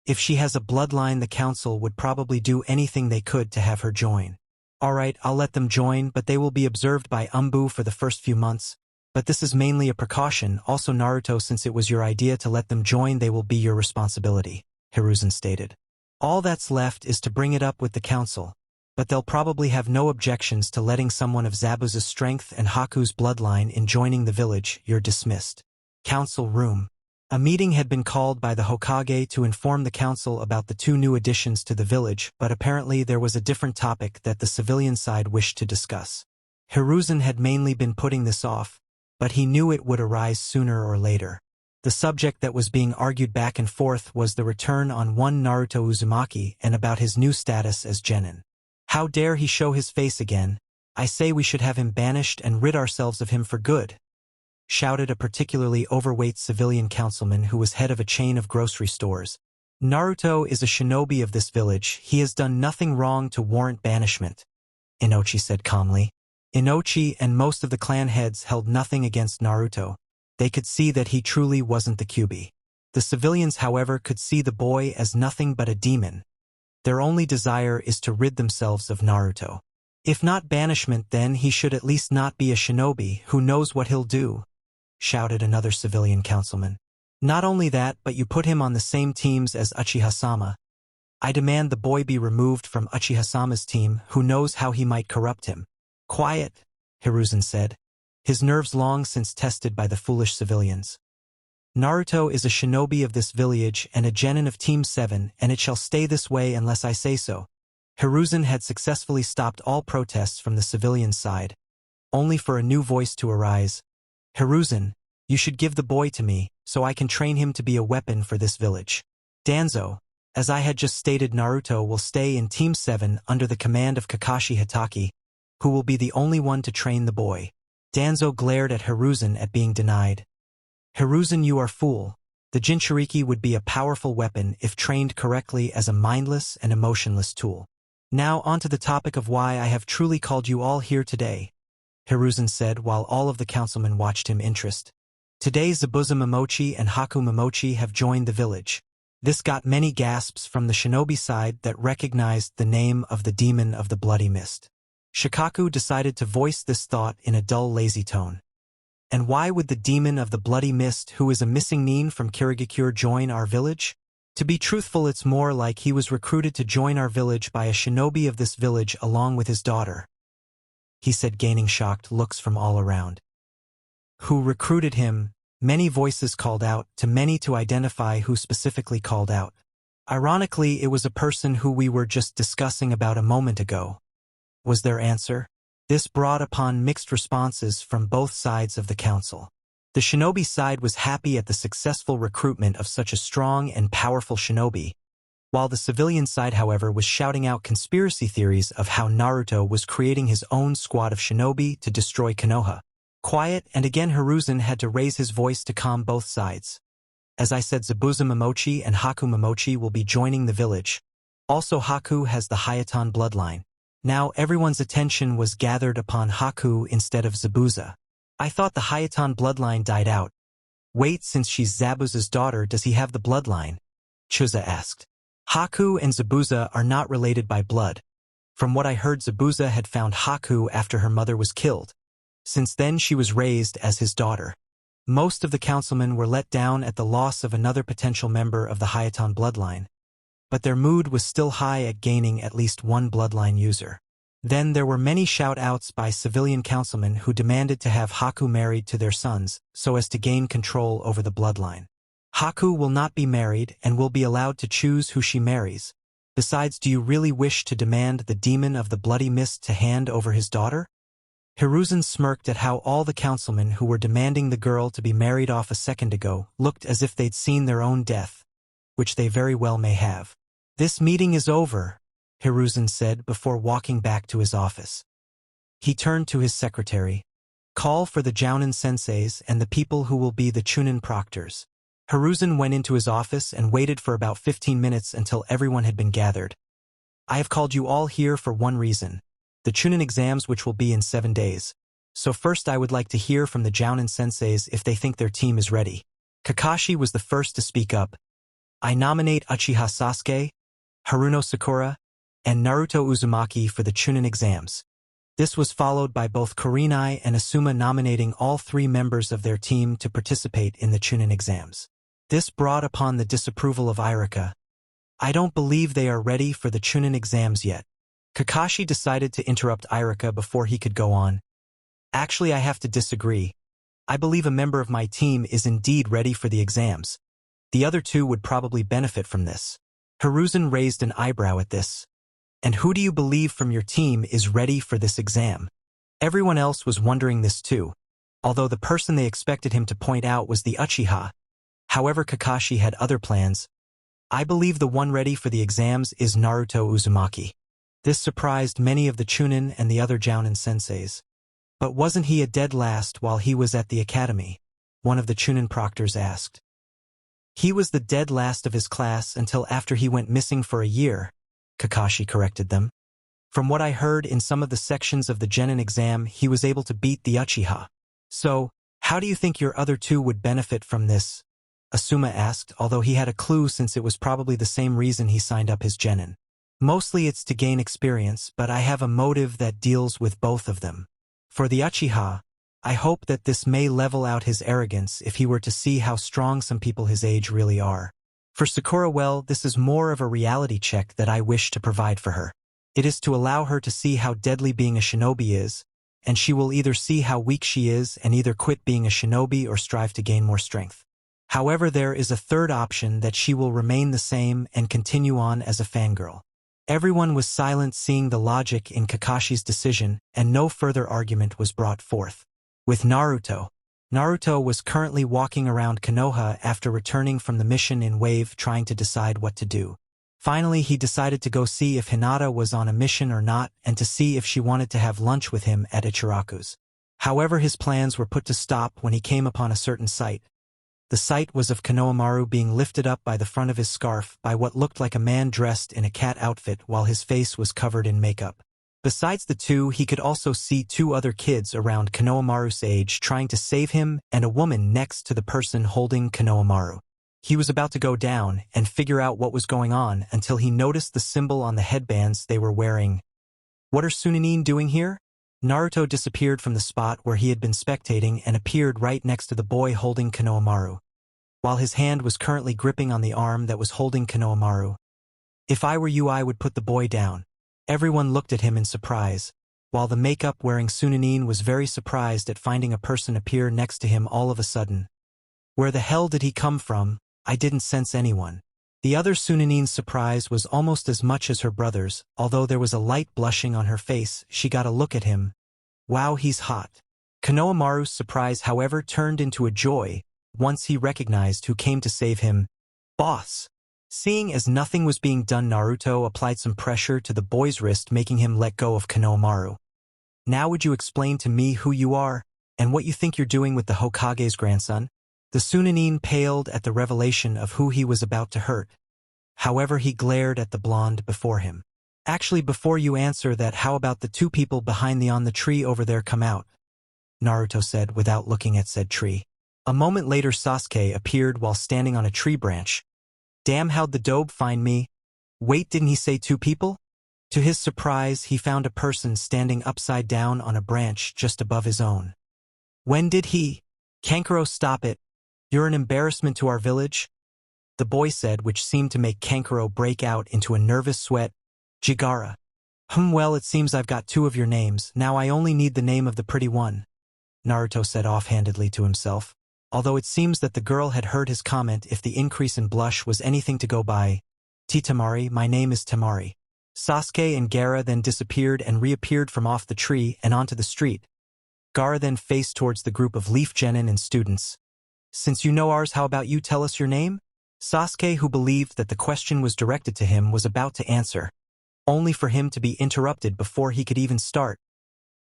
If she has a bloodline, the council would probably do anything they could to have her join. Alright, I'll let them join, but they will be observed by Umbu for the first few months. But this is mainly a precaution. Also, Naruto, since it was your idea to let them join, they will be your responsibility, Hiruzen stated. All that's left is to bring it up with the council. But they'll probably have no objections to letting someone of Zabuza's strength and Haku's bloodline in joining the village. You're dismissed. Council room. A meeting had been called by the Hokage to inform the council about the 2 new additions to the village, but apparently there was a different topic that the civilian side wished to discuss. Hiruzen had mainly been putting this off, but he knew it would arise sooner or later. The subject that was being argued back and forth was the return on one Naruto Uzumaki and about his new status as genin. How dare he show his face again? I say we should have him banished and rid ourselves of him for good, shouted a particularly overweight civilian councilman who was head of a chain of grocery stores. Naruto is a shinobi of this village. He has done nothing wrong to warrant banishment, Inochi said calmly. Inochi and most of the clan heads held nothing against Naruto. They could see that he truly wasn't the Kyuubi. The civilians, however, could see the boy as nothing but a demon. Their only desire is to rid themselves of Naruto. If not banishment, then he should at least not be a shinobi. Who knows what he'll do? Shouted another civilian councilman. Not only that, but you put him on the same teams as Uchiha-sama. I demand the boy be removed from Uchiha-sama's team. Who knows how he might corrupt him? Quiet, Hiruzen said, his nerves long since tested by the foolish civilians. Naruto is a shinobi of this village and a genin of Team 7, and it shall stay this way unless I say so. Hiruzen had successfully stopped all protests from the civilian side, only for a new voice to arise. Hiruzen, you should give the boy to me, so I can train him to be a weapon for this village. Danzo, as I had just stated, Naruto will stay in Team 7 under the command of Kakashi Hatake, who will be the only one to train the boy. Danzo glared at Hiruzen at being denied. Hiruzen, you are fool. The Jinchuriki would be a powerful weapon if trained correctly as a mindless and emotionless tool. Now onto the topic of why I have truly called you all here today, Hiruzen said while all of the councilmen watched him interest. Today Zabuza Momochi and Haku Momochi have joined the village. This got many gasps from the shinobi side that recognized the name of the demon of the bloody mist. Shikaku decided to voice this thought in a dull, lazy tone. And why would the demon of the bloody mist, who is a missing nin from Kirigakure, join our village? To be truthful, it's more like he was recruited to join our village by a shinobi of this village along with his daughter, he said, gaining shocked looks from all around. Who recruited him? Many voices called out, too many to identify who specifically called out. Ironically, it was a person who we were just discussing about a moment ago, was their answer. This brought upon mixed responses from both sides of the council. The shinobi side was happy at the successful recruitment of such a strong and powerful shinobi, while the civilian side, however, was shouting out conspiracy theories of how Naruto was creating his own squad of shinobi to destroy Konoha. Quiet, and again Hiruzen had to raise his voice to calm both sides. As I said, Zabuza Momochi and Haku Momochi will be joining the village. Also, Haku has the Hayatan bloodline. Now everyone's attention was gathered upon Haku instead of Zabuza. I thought the Hayatan bloodline died out. Wait, since she's Zabuza's daughter, does he have the bloodline? Chuza asked. Haku and Zabuza are not related by blood. From what I heard, Zabuza had found Haku after her mother was killed. Since then she was raised as his daughter. Most of the councilmen were let down at the loss of another potential member of the Hayatan bloodline, but their mood was still high at gaining at least one bloodline user. Then there were many shout-outs by civilian councilmen who demanded to have Haku married to their sons so as to gain control over the bloodline. Haku will not be married and will be allowed to choose who she marries. Besides, do you really wish to demand the demon of the bloody mist to hand over his daughter? Hiruzen smirked at how all the councilmen who were demanding the girl to be married off a second ago looked as if they'd seen their own death, which they very well may have. This meeting is over, Hiruzen said before walking back to his office. He turned to his secretary. Call for the Jounin senseis and the people who will be the Chunin proctors. Hiruzen went into his office and waited for about 15 minutes until everyone had been gathered. I have called you all here for one reason. The Chunin exams, which will be in 7 days. So first I would like to hear from the Jounin senseis if they think their team is ready. Kakashi was the first to speak up. I nominate Uchiha Sasuke, Haruno Sakura, and Naruto Uzumaki for the Chunin exams. This was followed by both Kurenai and Asuma nominating all 3 members of their team to participate in the Chunin exams. This brought upon the disapproval of Irika. I don't believe they are ready for the Chunin exams yet. Kakashi decided to interrupt Irika before he could go on. Actually, I have to disagree. I believe a member of my team is indeed ready for the exams. The other 2 would probably benefit from this. Hiruzen raised an eyebrow at this. And who do you believe from your team is ready for this exam? Everyone else was wondering this too, although the person they expected him to point out was the Uchiha. However, Kakashi had other plans. I believe the one ready for the exams is Naruto Uzumaki. This surprised many of the Chunin and the other Jounin senseis. But wasn't he a dead last while he was at the academy? One of the Chunin proctors asked. He was the dead last of his class until after he went missing for a year, Kakashi corrected them. From what I heard in some of the sections of the Genin exam, he was able to beat the Uchiha. So, how do you think your other 2 would benefit from this? Asuma asked, although he had a clue since it was probably the same reason he signed up his Genin. Mostly it's to gain experience, but I have a motive that deals with both of them. For the Uchiha, I hope that this may level out his arrogance if he were to see how strong some people his age really are. For Sakura, well, this is more of a reality check that I wish to provide for her. It is to allow her to see how deadly being a shinobi is, and she will either see how weak she is and either quit being a shinobi or strive to gain more strength. However, there is a third option that she will remain the same and continue on as a fangirl. Everyone was silent, seeing the logic in Kakashi's decision, and no further argument was brought forth. With Naruto. Naruto was currently walking around Konoha after returning from the mission in Wave, trying to decide what to do. Finally, he decided to go see if Hinata was on a mission or not, and to see if she wanted to have lunch with him at Ichiraku's. However, his plans were put to stop when he came upon a certain sight. The sight was of Konohamaru being lifted up by the front of his scarf by what looked like a man dressed in a cat outfit while his face was covered in makeup. Besides the two, he could also see two other kids around Konohamaru's age trying to save him and a woman next to the person holding Konohamaru. He was about to go down and figure out what was going on until he noticed the symbol on the headbands they were wearing. What are Sunanin doing here? Naruto disappeared from the spot where he had been spectating and appeared right next to the boy holding Konohamaru, while his hand was currently gripping on the arm that was holding Konohamaru. If I were you, I would put the boy down. Everyone looked at him in surprise, while the makeup-wearing Sunanin was very surprised at finding a person appear next to him all of a sudden. Where the hell did he come from? I didn't sense anyone. The other Sunanin's surprise was almost as much as her brother's, although there was a light blushing on her face. She got a look at him. Wow, he's hot. Konohamaru's surprise, however, turned into a joy once he recognized who came to save him. Boss. Seeing as nothing was being done, Naruto applied some pressure to the boy's wrist, making him let go of Konohamaru. Now would you explain to me who you are, and what you think you're doing with the Hokage's grandson? The Sunanin paled at the revelation of who he was about to hurt. However, he glared at the blonde before him. Actually, before you answer that, how about the two people behind the tree over there come out? Naruto said without looking at said tree. A moment later, Sasuke appeared while standing on a tree branch. Damn, how'd the dobe find me? Wait, didn't he say two people? To his surprise, he found a person standing upside down on a branch just above his own. When did he? Kankuro, stop it. You're an embarrassment to our village, the boy said, which seemed to make Kankuro break out into a nervous sweat. Jigara. Well, it seems I've got two of your names. Now I only need the name of the pretty one, Naruto said offhandedly to himself. Although it seems that the girl had heard his comment if the increase in blush was anything to go by. Tamari, my name is Tamari. Sasuke and Gaara then disappeared and reappeared from off the tree and onto the street. Gaara then faced towards the group of Leaf Genin and students. Since you know ours, how about you tell us your name? Sasuke, who believed that the question was directed to him, was about to answer, only for him to be interrupted before he could even start.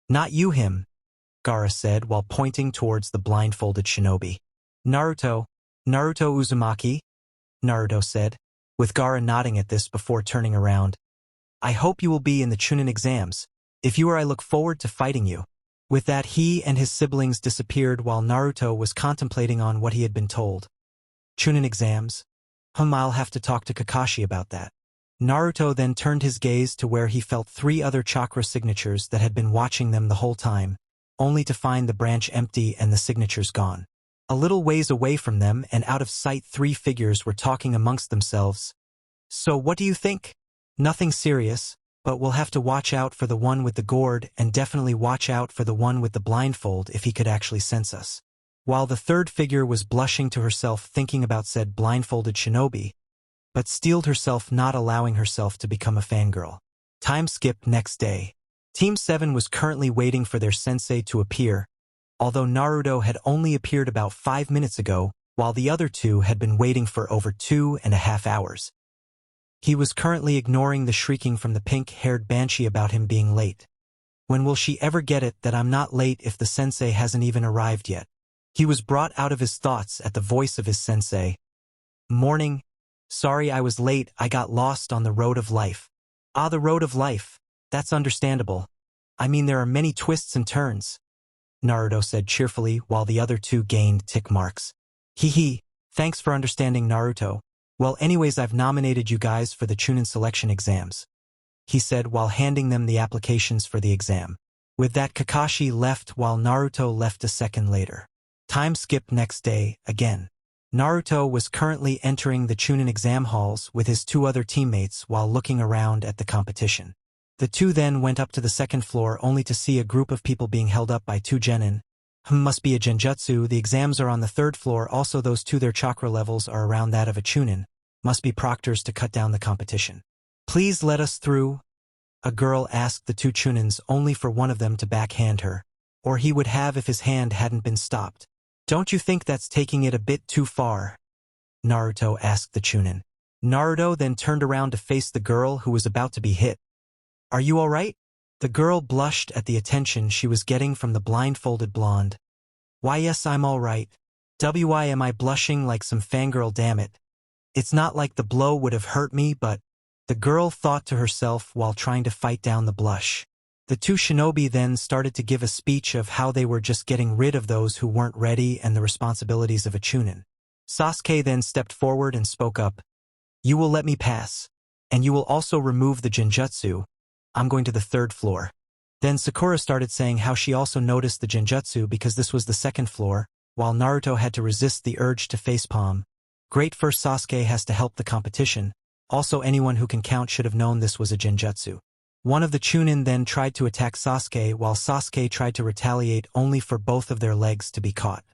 Not you, him, Gaara said while pointing towards the blindfolded shinobi. Naruto Uzumaki, Naruto said, with Gaara nodding at this before turning around. I hope you will be in the Chunin exams. If you are, I look forward to fighting you. With that, he and his siblings disappeared while Naruto was contemplating on what he had been told. Chunin exams? I'll have to talk to Kakashi about that. Naruto then turned his gaze to where he felt three other chakra signatures that had been watching them the whole time, only to find the branch empty and the signatures gone. A little ways away from them and out of sight, three figures were talking amongst themselves. So what do you think? Nothing serious, but we'll have to watch out for the one with the gourd and definitely watch out for the one with the blindfold if he could actually sense us. While the third figure was blushing to herself thinking about said blindfolded shinobi, but steeled herself, not allowing herself to become a fangirl. Time skip next day. Team 7 was currently waiting for their sensei to appear, although Naruto had only appeared about 5 minutes ago, while the other two had been waiting for over 2.5 hours. He was currently ignoring the shrieking from the pink-haired banshee about him being late. When will she ever get it that I'm not late if the sensei hasn't even arrived yet? He was brought out of his thoughts at the voice of his sensei. Morning. Sorry I was late, I got lost on the road of life. Ah, the road of life. That's understandable. I mean, there are many twists and turns, Naruto said cheerfully while the other two gained tick marks. Hee, thanks for understanding, Naruto. Well, anyways, I've nominated you guys for the Chunin selection exams. he said while handing them the applications for the exam. With that, Kakashi left while Naruto left a second later. Time skipped next day, again. Naruto was currently entering the Chunin exam halls with his two other teammates while looking around at the competition. The two then went up to the second floor only to see a group of people being held up by two genin. Must be a genjutsu. The exams are on the third floor. Also those two, their chakra levels are around that of a chunin. Must be proctors to cut down the competition. Please let us through. A girl asked the two chunins only for one of them to backhand her. Or he would have if his hand hadn't been stopped. Don't you think that's taking it a bit too far? Naruto asked the chunin. Naruto then turned around to face the girl who was about to be hit. Are you alright? The girl blushed at the attention she was getting from the blindfolded blonde. Why yes, I'm alright. Why am I blushing like some fangirl, damn it? It's not like the blow would have hurt me, but... The girl thought to herself while trying to fight down the blush. The two shinobi then started to give a speech of how they were just getting rid of those who weren't ready and the responsibilities of a chunin. Sasuke then stepped forward and spoke up. You will let me pass. And you will also remove the genjutsu. I'm going to the third floor. Then Sakura started saying how she also noticed the genjutsu because this was the second floor, while Naruto had to resist the urge to facepalm. Great, first Sasuke has to help the competition. Also anyone who can count should have known this was a genjutsu. One of the chunin then tried to attack Sasuke while Sasuke tried to retaliate only for both of their legs to be caught.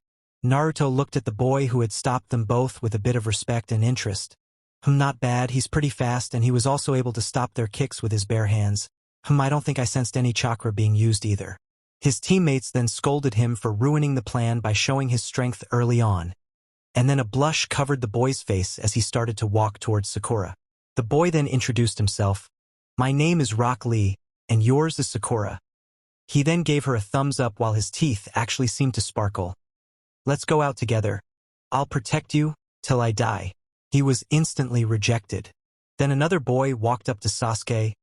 Naruto looked at the boy who had stopped them both with a bit of respect and interest. Not bad, he's pretty fast and he was also able to stop their kicks with his bare hands. I don't think I sensed any chakra being used either. His teammates then scolded him for ruining the plan by showing his strength early on. And then a blush covered the boy's face as he started to walk towards Sakura. The boy then introduced himself. My name is Rock Lee, and yours is Sakura. He then gave her a thumbs up while his teeth actually seemed to sparkle. Let's go out together. I'll protect you, till I die. He was instantly rejected. Then another boy walked up to Sasuke.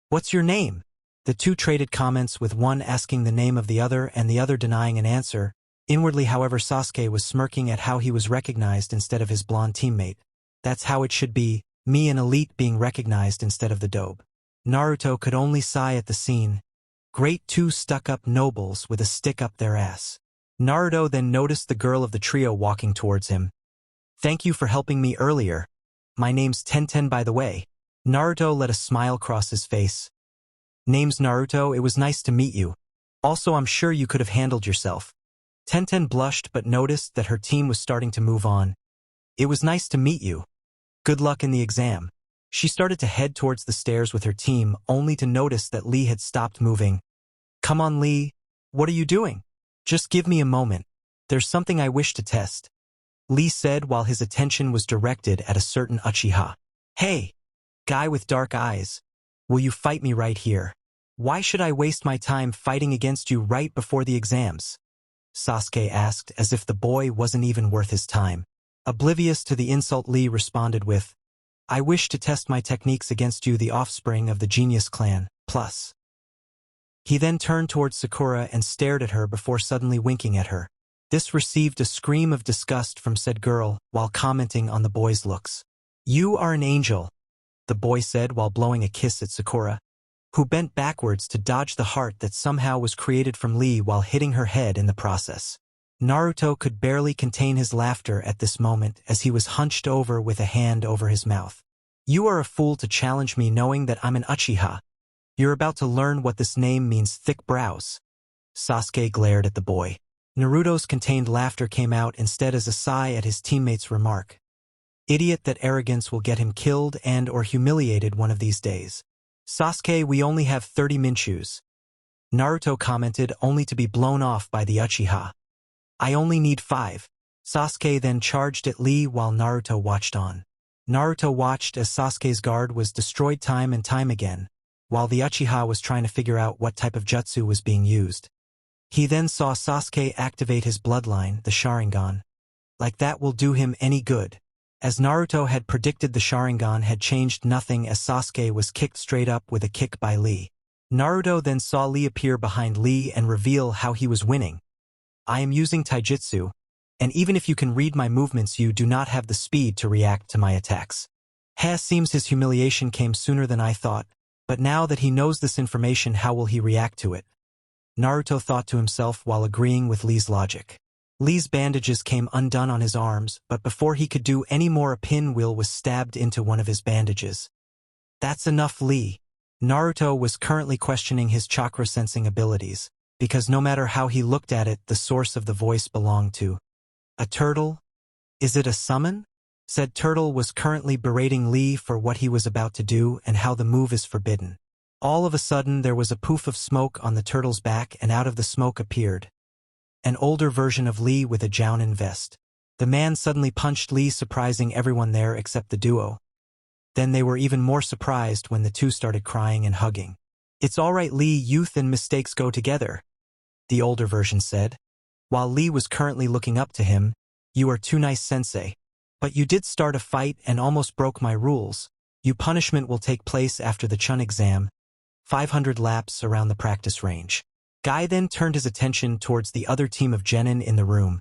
What's your name? The two traded comments with one asking the name of the other and the other denying an answer. Inwardly, however, Sasuke was smirking at how he was recognized instead of his blonde teammate. That's how it should be, me an elite being recognized instead of the dope. Naruto could only sigh at the scene. Great, two stuck-up nobles with a stick up their ass. Naruto then noticed the girl of the trio walking towards him. Thank you for helping me earlier. My name's Tenten, by the way. Naruto let a smile cross his face. Name's Naruto, it was nice to meet you. Also, I'm sure you could have handled yourself. Tenten blushed but noticed that her team was starting to move on. It was nice to meet you. Good luck in the exam. She started to head towards the stairs with her team, only to notice that Lee had stopped moving. Come on, Lee. What are you doing? Just give me a moment. There's something I wish to test. Lee said while his attention was directed at a certain Uchiha. Hey, guy with dark eyes. Will you fight me right here? Why should I waste my time fighting against you right before the exams? Sasuke asked as if the boy wasn't even worth his time. Oblivious to the insult, Lee responded with, I wish to test my techniques against you, the offspring of the Genius clan, plus. He then turned towards Sakura and stared at her before suddenly winking at her. This received a scream of disgust from said girl while commenting on the boy's looks. You are an angel, the boy said while blowing a kiss at Sakura, who bent backwards to dodge the heart that somehow was created from Lee while hitting her head in the process. Naruto could barely contain his laughter at this moment as he was hunched over with a hand over his mouth. You are a fool to challenge me knowing that I'm an Uchiha. You're about to learn what this name means, thick brows. Sasuke glared at the boy. Naruto's contained laughter came out instead as a sigh at his teammate's remark. Idiot, that arrogance will get him killed and or humiliated one of these days. Sasuke, we only have 30 Minchus. Naruto commented only to be blown off by the Uchiha. I only need 5. Sasuke then charged at Lee while Naruto watched on. Naruto watched as Sasuke's guard was destroyed time and time again, while the Uchiha was trying to figure out what type of jutsu was being used. He then saw Sasuke activate his bloodline, the Sharingan. Like that will do him any good. As Naruto had predicted, the Sharingan had changed nothing as Sasuke was kicked straight up with a kick by Lee. Naruto then saw Lee appear behind Lee and reveal how he was winning. I am using taijutsu, and even if you can read my movements, you do not have the speed to react to my attacks. Seems his humiliation came sooner than I thought. But now that he knows this information, how will he react to it? Naruto thought to himself while agreeing with Lee's logic. Lee's bandages came undone on his arms, but before he could do any more, a pinwheel was stabbed into one of his bandages. That's enough, Lee. Naruto was currently questioning his chakra sensing abilities, because no matter how he looked at it, the source of the voice belonged to a turtle. Is it a summon? Said turtle was currently berating Lee for what he was about to do and how the move is forbidden. All of a sudden there was a poof of smoke on the turtle's back, and out of the smoke appeared an older version of Lee with a Jounin vest. The man suddenly punched Lee, surprising everyone there except the duo. Then they were even more surprised when the two started crying and hugging. It's all right, Lee, youth and mistakes go together, the older version said. While Lee was currently looking up to him, you are too nice, sensei. But you did start a fight and almost broke my rules. Your punishment will take place after the Chun exam, 500 laps around the practice range. Guy then turned his attention towards the other team of genin in the room.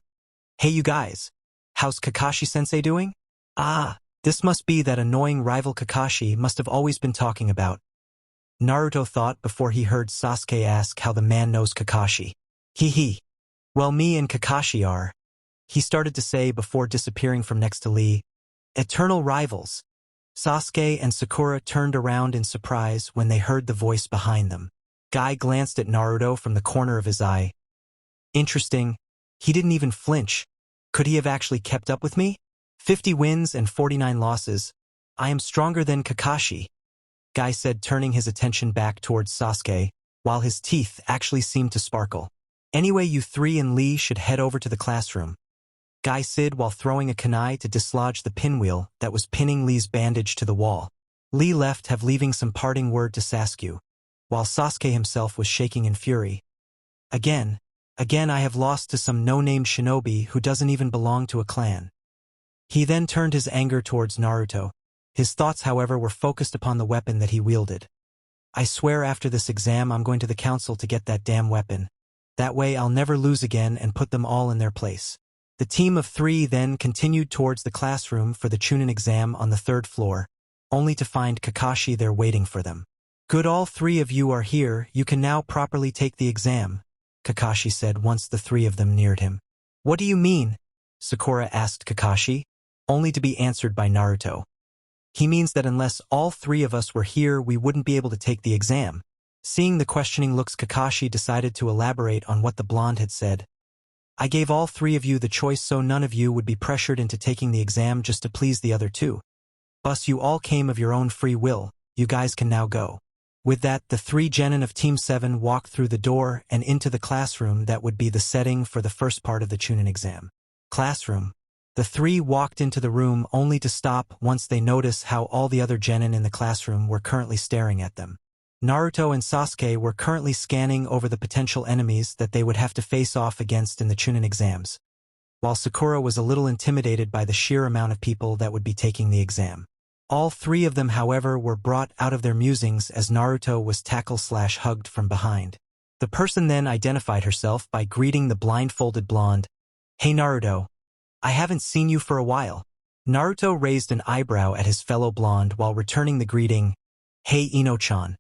Hey you guys, how's Kakashi-sensei doing? Ah, this must be that annoying rival Kakashi must have always been talking about. Naruto thought before he heard Sasuke ask how the man knows Kakashi. Hee. Well, me and Kakashi are, he started to say before disappearing from next to Lee, eternal rivals. Sasuke and Sakura turned around in surprise when they heard the voice behind them. Guy glanced at Naruto from the corner of his eye. Interesting, he didn't even flinch. Could he have actually kept up with me? 50 wins and 49 losses. I am stronger than Kakashi, Guy said, turning his attention back towards Sasuke, while his teeth actually seemed to sparkle. Anyway, you three and Lee should head over to the classroom, Guy said while throwing a kunai to dislodge the pinwheel that was pinning Lee's bandage to the wall. Lee left, leaving some parting word to Sasuke, while Sasuke himself was shaking in fury. Again I have lost to some no-name shinobi who doesn't even belong to a clan. He then turned his anger towards Naruto. His thoughts, however, were focused upon the weapon that he wielded. I swear after this exam I'm going to the council to get that damn weapon. That way I'll never lose again and put them all in their place. The team of three then continued towards the classroom for the Chunin exam on the 3rd floor, only to find Kakashi there waiting for them. Good, all three of you are here, you can now properly take the exam, Kakashi said once the three of them neared him. What do you mean? Sakura asked Kakashi, only to be answered by Naruto. He means that unless all three of us were here, we wouldn't be able to take the exam. Seeing the questioning looks, Kakashi decided to elaborate on what the blonde had said. I gave all three of you the choice so none of you would be pressured into taking the exam just to please the other two. Plus you all came of your own free will, you guys can now go. With that, the three genin of Team 7 walked through the door and into the classroom that would be the setting for the first part of the Chunin exam. Classroom. The three walked into the room only to stop once they noticed how all the other genin in the classroom were currently staring at them. Naruto and Sasuke were currently scanning over the potential enemies that they would have to face off against in the Chunin exams, while Sakura was a little intimidated by the sheer amount of people that would be taking the exam. All three of them, however, were brought out of their musings as Naruto was tackled/hugged from behind. The person then identified herself by greeting the blindfolded blonde. Hey Naruto, I haven't seen you for a while. Naruto raised an eyebrow at his fellow blonde while returning the greeting. Hey Ino-chan.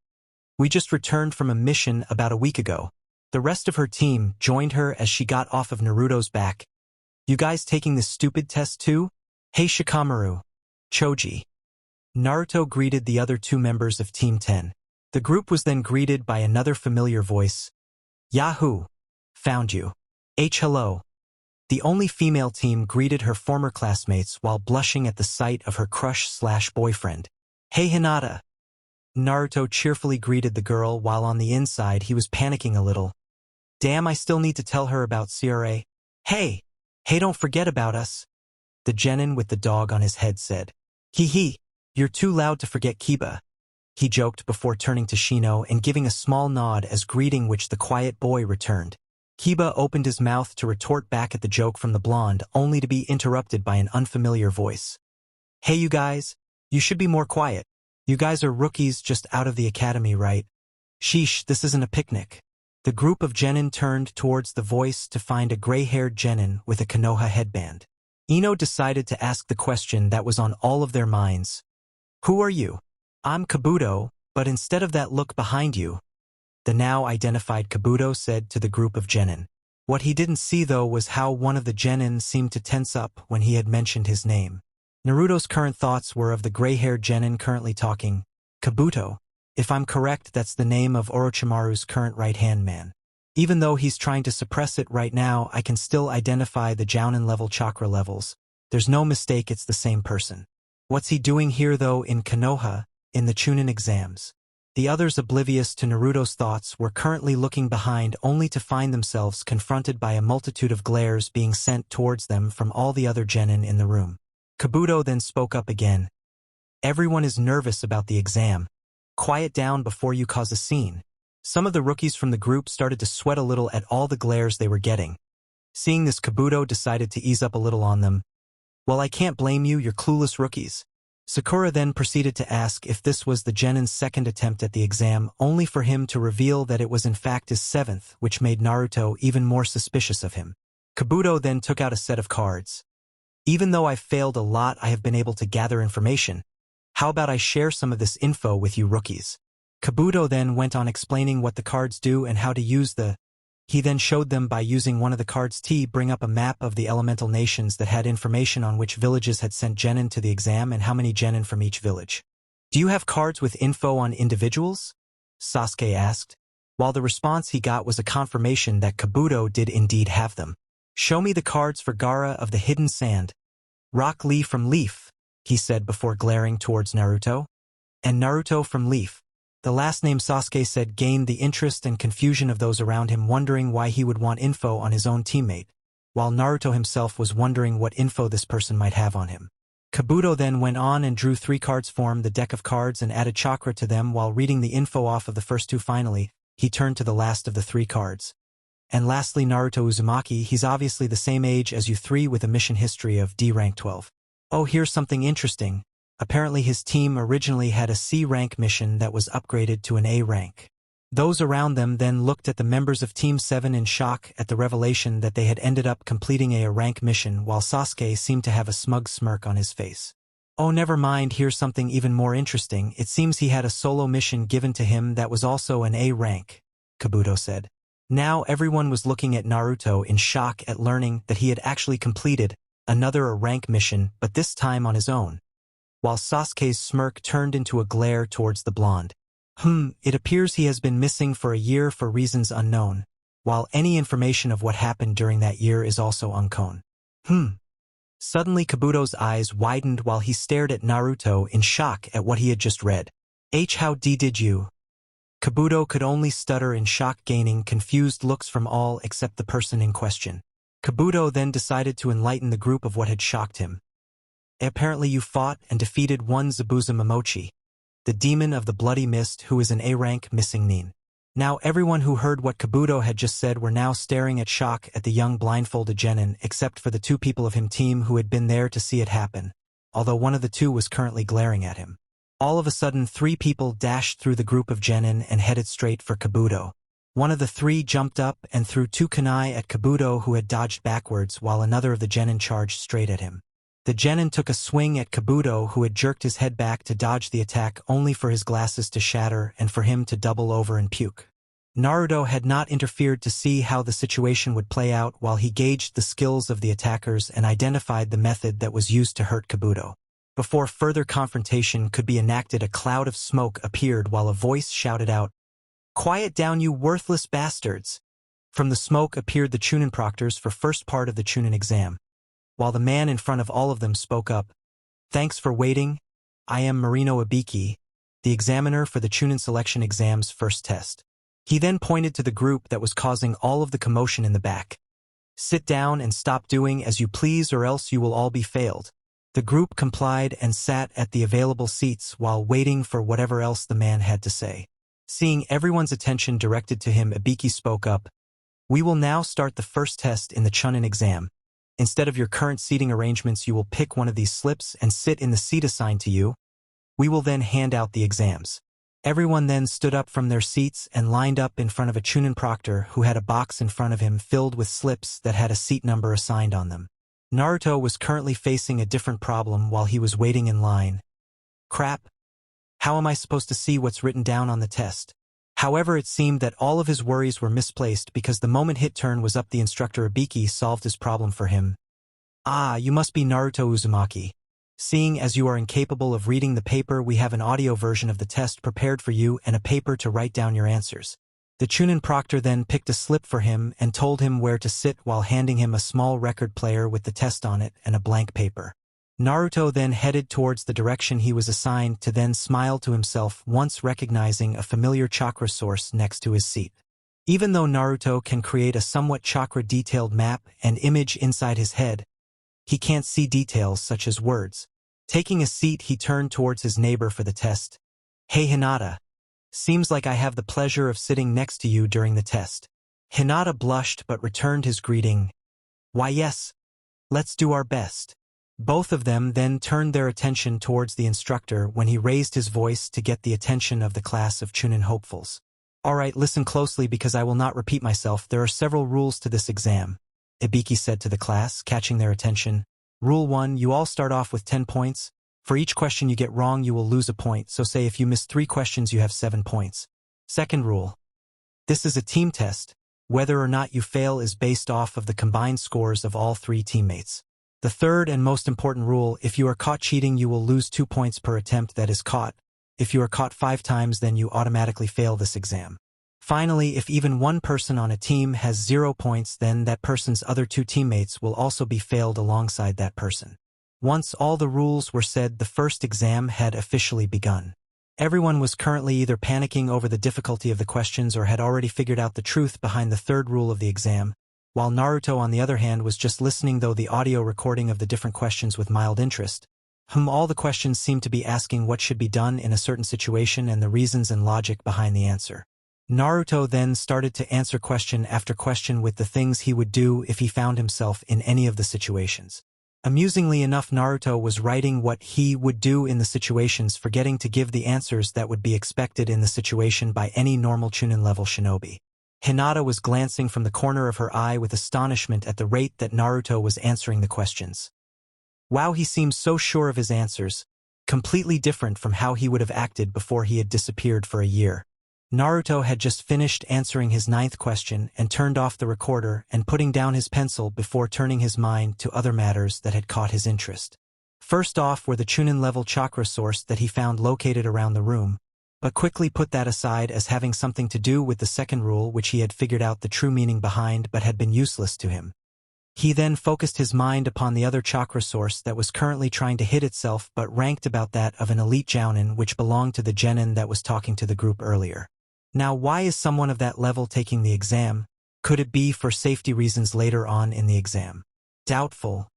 We just returned from a mission about a week ago. The rest of her team joined her as she got off of Naruto's back. You guys taking this stupid test too? Hey Shikamaru. Choji. Naruto greeted the other two members of Team 10. The group was then greeted by another familiar voice. Yahoo! Found you. Hello. The only female team greeted her former classmates while blushing at the sight of her crush/boyfriend. Hey Hinata. Naruto cheerfully greeted the girl while on the inside he was panicking a little. Damn, I still need to tell her about CRA. Hey, don't forget about us. The genin with the dog on his head said. Hee. You're too loud to forget Kiba, he joked before turning to Shino and giving a small nod as greeting which the quiet boy returned. Kiba opened his mouth to retort back at the joke from the blonde, only to be interrupted by an unfamiliar voice. Hey you guys, you should be more quiet. You guys are rookies just out of the academy, right? Sheesh, this isn't a picnic. The group of genin turned towards the voice to find a gray-haired genin with a Konoha headband. Ino decided to ask the question that was on all of their minds. Who are you? I'm Kabuto, But instead of that, look behind you, the now identified Kabuto said to the group of genin. What he didn't see though was how one of the genin seemed to tense up when he had mentioned his name. Naruto's current thoughts were of the gray-haired genin currently talking. Kabuto. If I'm correct, that's the name of Orochimaru's current right-hand man. Even though he's trying to suppress it right now, I can still identify the Jounin level chakra levels. There's no mistake, it's the same person. What's he doing here though in Konoha, in the Chunin exams? The others, oblivious to Naruto's thoughts, were currently looking behind only to find themselves confronted by a multitude of glares being sent towards them from all the other genin in the room. Kabuto then spoke up again. Everyone is nervous about the exam. Quiet down before you cause a scene. Some of the rookies from the group started to sweat a little at all the glares they were getting. Seeing this, Kabuto decided to ease up a little on them. Well, I can't blame you, you're clueless rookies. Sakura then proceeded to ask if this was the genin's second attempt at the exam, only for him to reveal that it was in fact his seventh, which made Naruto even more suspicious of him. Kabuto then took out a set of cards. Even though I've failed a lot, I have been able to gather information. How about I share some of this info with you rookies? Kabuto then went on explaining what the cards do and how to use the. He then showed them by using one of the cards to bring up a map of the elemental nations that had information on which villages had sent genin to the exam and how many genin from each village. Do you have cards with info on individuals? Sasuke asked, while the response he got was a confirmation that Kabuto did indeed have them. Show me the cards for Gaara of the Hidden Sand. Rock Lee from Leaf, he said before glaring towards Naruto. And Naruto from Leaf. The last name, Sasuke said, gained the interest and confusion of those around him, wondering why he would want info on his own teammate, while Naruto himself was wondering what info this person might have on him. Kabuto then went on and drew 3 cards, formed the deck of cards and added chakra to them while reading the info off of the first 2. Finally, he turned to the last of the 3 cards. And lastly, Naruto Uzumaki, he's obviously the same age as you 3 with a mission history of D rank 12. Oh, here's something interesting. Apparently his team originally had a C rank mission that was upgraded to an A rank. Those around them then looked at the members of Team 7 in shock at the revelation that they had ended up completing a rank mission, while Sasuke seemed to have a smug smirk on his face. Oh, never mind, here's something even more interesting. It seems he had a solo mission given to him that was also an A rank, Kabuto said. Now everyone was looking at Naruto in shock at learning that he had actually completed another rank mission, but this time on his own. While Sasuke's smirk turned into a glare towards the blonde. It appears he has been missing for a year for reasons unknown, while any information of what happened during that year is also unknown. Suddenly Kabuto's eyes widened while he stared at Naruto in shock at what he had just read. How did you? Kabuto could only stutter in shock, gaining confused looks from all except the person in question. Kabuto then decided to enlighten the group of what had shocked him. Apparently you fought and defeated one Zabuza Momochi, the demon of the bloody mist, who is an A-rank missing nin. Now everyone who heard what Kabuto had just said were now staring at shock at the young blindfolded genin, except for the 2 people of him team who had been there to see it happen, although one of the 2 was currently glaring at him. All of a sudden 3 people dashed through the group of genin and headed straight for Kabuto. One of the 3 jumped up and threw 2 kunai at Kabuto, who had dodged backwards, while another of the genin charged straight at him. The genin took a swing at Kabuto, who had jerked his head back to dodge the attack, only for his glasses to shatter and for him to double over and puke. Naruto had not interfered to see how the situation would play out while he gauged the skills of the attackers and identified the method that was used to hurt Kabuto. Before further confrontation could be enacted, a cloud of smoke appeared while a voice shouted out, "Quiet down, you worthless bastards!" From the smoke appeared the Chunin proctors for first part of the Chunin exam, while the man in front of all of them spoke up. "Thanks for waiting. I am Marino Ibiki, the examiner for the Chunin selection exam's first test." He then pointed to the group that was causing all of the commotion in the back. "Sit down and stop doing as you please, or else you will all be failed." The group complied and sat at the available seats while waiting for whatever else the man had to say. Seeing everyone's attention directed to him, Ibiki spoke up. "We will now start the first test in the Chunin exam. Instead of your current seating arrangements, you will pick one of these slips and sit in the seat assigned to you. We will then hand out the exams." Everyone then stood up from their seats and lined up in front of a Chunin proctor who had a box in front of him filled with slips that had a seat number assigned on them. Naruto was currently facing a different problem while he was waiting in line. Crap. How am I supposed to see what's written down on the test? However, it seemed that all of his worries were misplaced because the moment his turn was up, the instructor Ibiki solved his problem for him. Ah, you must be Naruto Uzumaki. Seeing as you are incapable of reading the paper, we have an audio version of the test prepared for you and a paper to write down your answers. The Chunin proctor then picked a slip for him and told him where to sit while handing him a small record player with the test on it and a blank paper. Naruto then headed towards the direction he was assigned to then smile to himself once recognizing a familiar chakra source next to his seat. Even though Naruto can create a somewhat chakra-detailed map and image inside his head, he can't see details such as words. Taking a seat, he turned towards his neighbor for the test. Hey Hinata. Seems like I have the pleasure of sitting next to you during the test. Hinata blushed but returned his greeting. Why yes. Let's do our best. Both of them then turned their attention towards the instructor when he raised his voice to get the attention of the class of Chunin hopefuls. Alright, listen closely because I will not repeat myself. There are several rules to this exam, Ibiki said to the class, catching their attention. Rule 1, you all start off with 10 points. For each question you get wrong, you will lose a point, so say if you miss 3 questions you have 7 points. Second rule. This is a team test. Whether or not you fail is based off of the combined scores of all 3 teammates. The third and most important rule, if you are caught cheating you will lose 2 points per attempt that is caught. If you are caught 5 times then you automatically fail this exam. Finally, if even one person on a team has 0 points then that person's other 2 teammates will also be failed alongside that person. Once all the rules were said, the first exam had officially begun. Everyone was currently either panicking over the difficulty of the questions or had already figured out the truth behind the third rule of the exam, while Naruto on the other hand was just listening through the audio recording of the different questions with mild interest. All the questions seemed to be asking what should be done in a certain situation and the reasons and logic behind the answer. Naruto then started to answer question after question with the things he would do if he found himself in any of the situations. Amusingly enough, Naruto was writing what he would do in the situations, forgetting to give the answers that would be expected in the situation by any normal Chunin level shinobi. Hinata was glancing from the corner of her eye with astonishment at the rate that Naruto was answering the questions. Wow, he seemed so sure of his answers, completely different from how he would have acted before he had disappeared for a year. Naruto had just finished answering his 9th question and turned off the recorder and putting down his pencil before turning his mind to other matters that had caught his interest. First off were the Chunin level chakra source that he found located around the room, but quickly put that aside as having something to do with the second rule which he had figured out the true meaning behind but had been useless to him. He then focused his mind upon the other chakra source that was currently trying to hit itself but ranked about that of an elite jounin which belonged to the genin that was talking to the group earlier. Now why is someone of that level taking the exam? Could it be for safety reasons later on in the exam? Doubtful.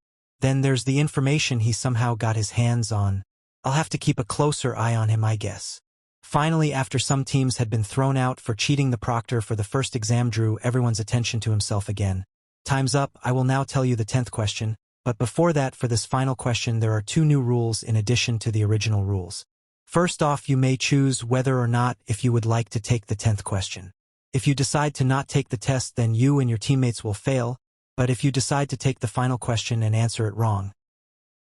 Then there's the information he somehow got his hands on. I'll have to keep a closer eye on him, I guess. Finally, after some teams had been thrown out for cheating, the proctor for the first exam drew everyone's attention to himself again. Time's up. I will now tell you the 10th question, but before that, for this final question there are 2 new rules in addition to the original rules. First off, you may choose whether or not if you would like to take the 10th question. If you decide to not take the test, then you and your teammates will fail, but if you decide to take the final question and answer it wrong,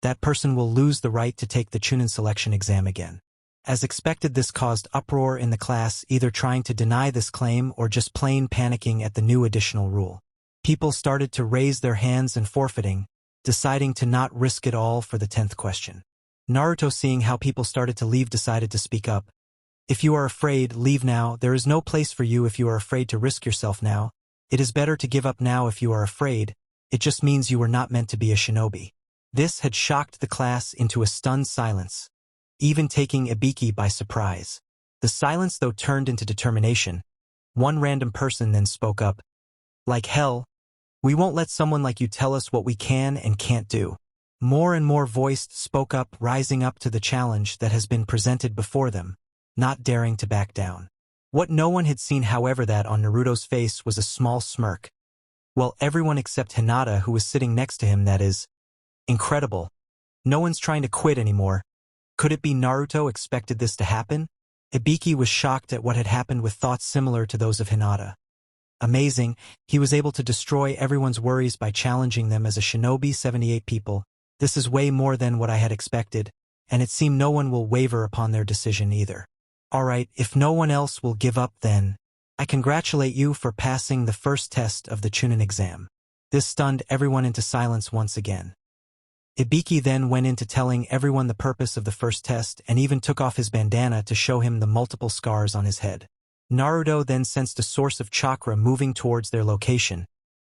that person will lose the right to take the Chunin selection exam again. As expected, this caused uproar in the class, either trying to deny this claim or just plain panicking at the new additional rule. People started to raise their hands and forfeiting, deciding to not risk it all for the 10th question. Naruto, seeing how people started to leave, decided to speak up. If you are afraid, leave now. There is no place for you if you are afraid to risk yourself now. It is better to give up now if you are afraid. It just means you were not meant to be a shinobi. This had shocked the class into a stunned silence, even taking Ibiki by surprise. The silence, though, turned into determination. One random person then spoke up. Like hell, we won't let someone like you tell us what we can and can't do. More and more voiced spoke up, rising up to the challenge that has been presented before them, not daring to back down. What no one had seen, however, that on Naruto's face was a small smirk. Well, everyone except Hinata, who was sitting next to him, that is. Incredible. No one's trying to quit anymore. Could it be Naruto expected this to happen? Ibiki was shocked at what had happened with thoughts similar to those of Hinata. Amazing, he was able to destroy everyone's worries by challenging them as a shinobi. 78 people. This is way more than what I had expected. and it seemed no one will waver upon their decision either. Alright, if no one else will give up then, I congratulate you for passing the first test of the Chunin exam. This stunned everyone into silence once again. Ibiki then went into telling everyone the purpose of the first test and even took off his bandana to show him the multiple scars on his head. Naruto then sensed a source of chakra moving towards their location,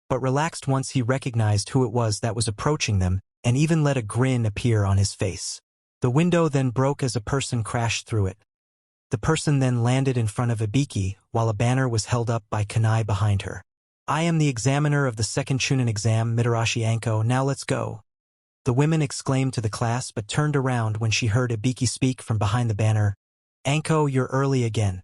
but relaxed once he recognized who it was that was approaching them and even let a grin appear on his face. The window then broke as a person crashed through it. The person then landed in front of Ibiki while a banner was held up by Kanai behind her. I am the examiner of the second Chunin exam, Mitarashi Anko, now let's go. The women exclaimed to the class but turned around when she heard Ibiki speak from behind the banner. Anko, you're early again.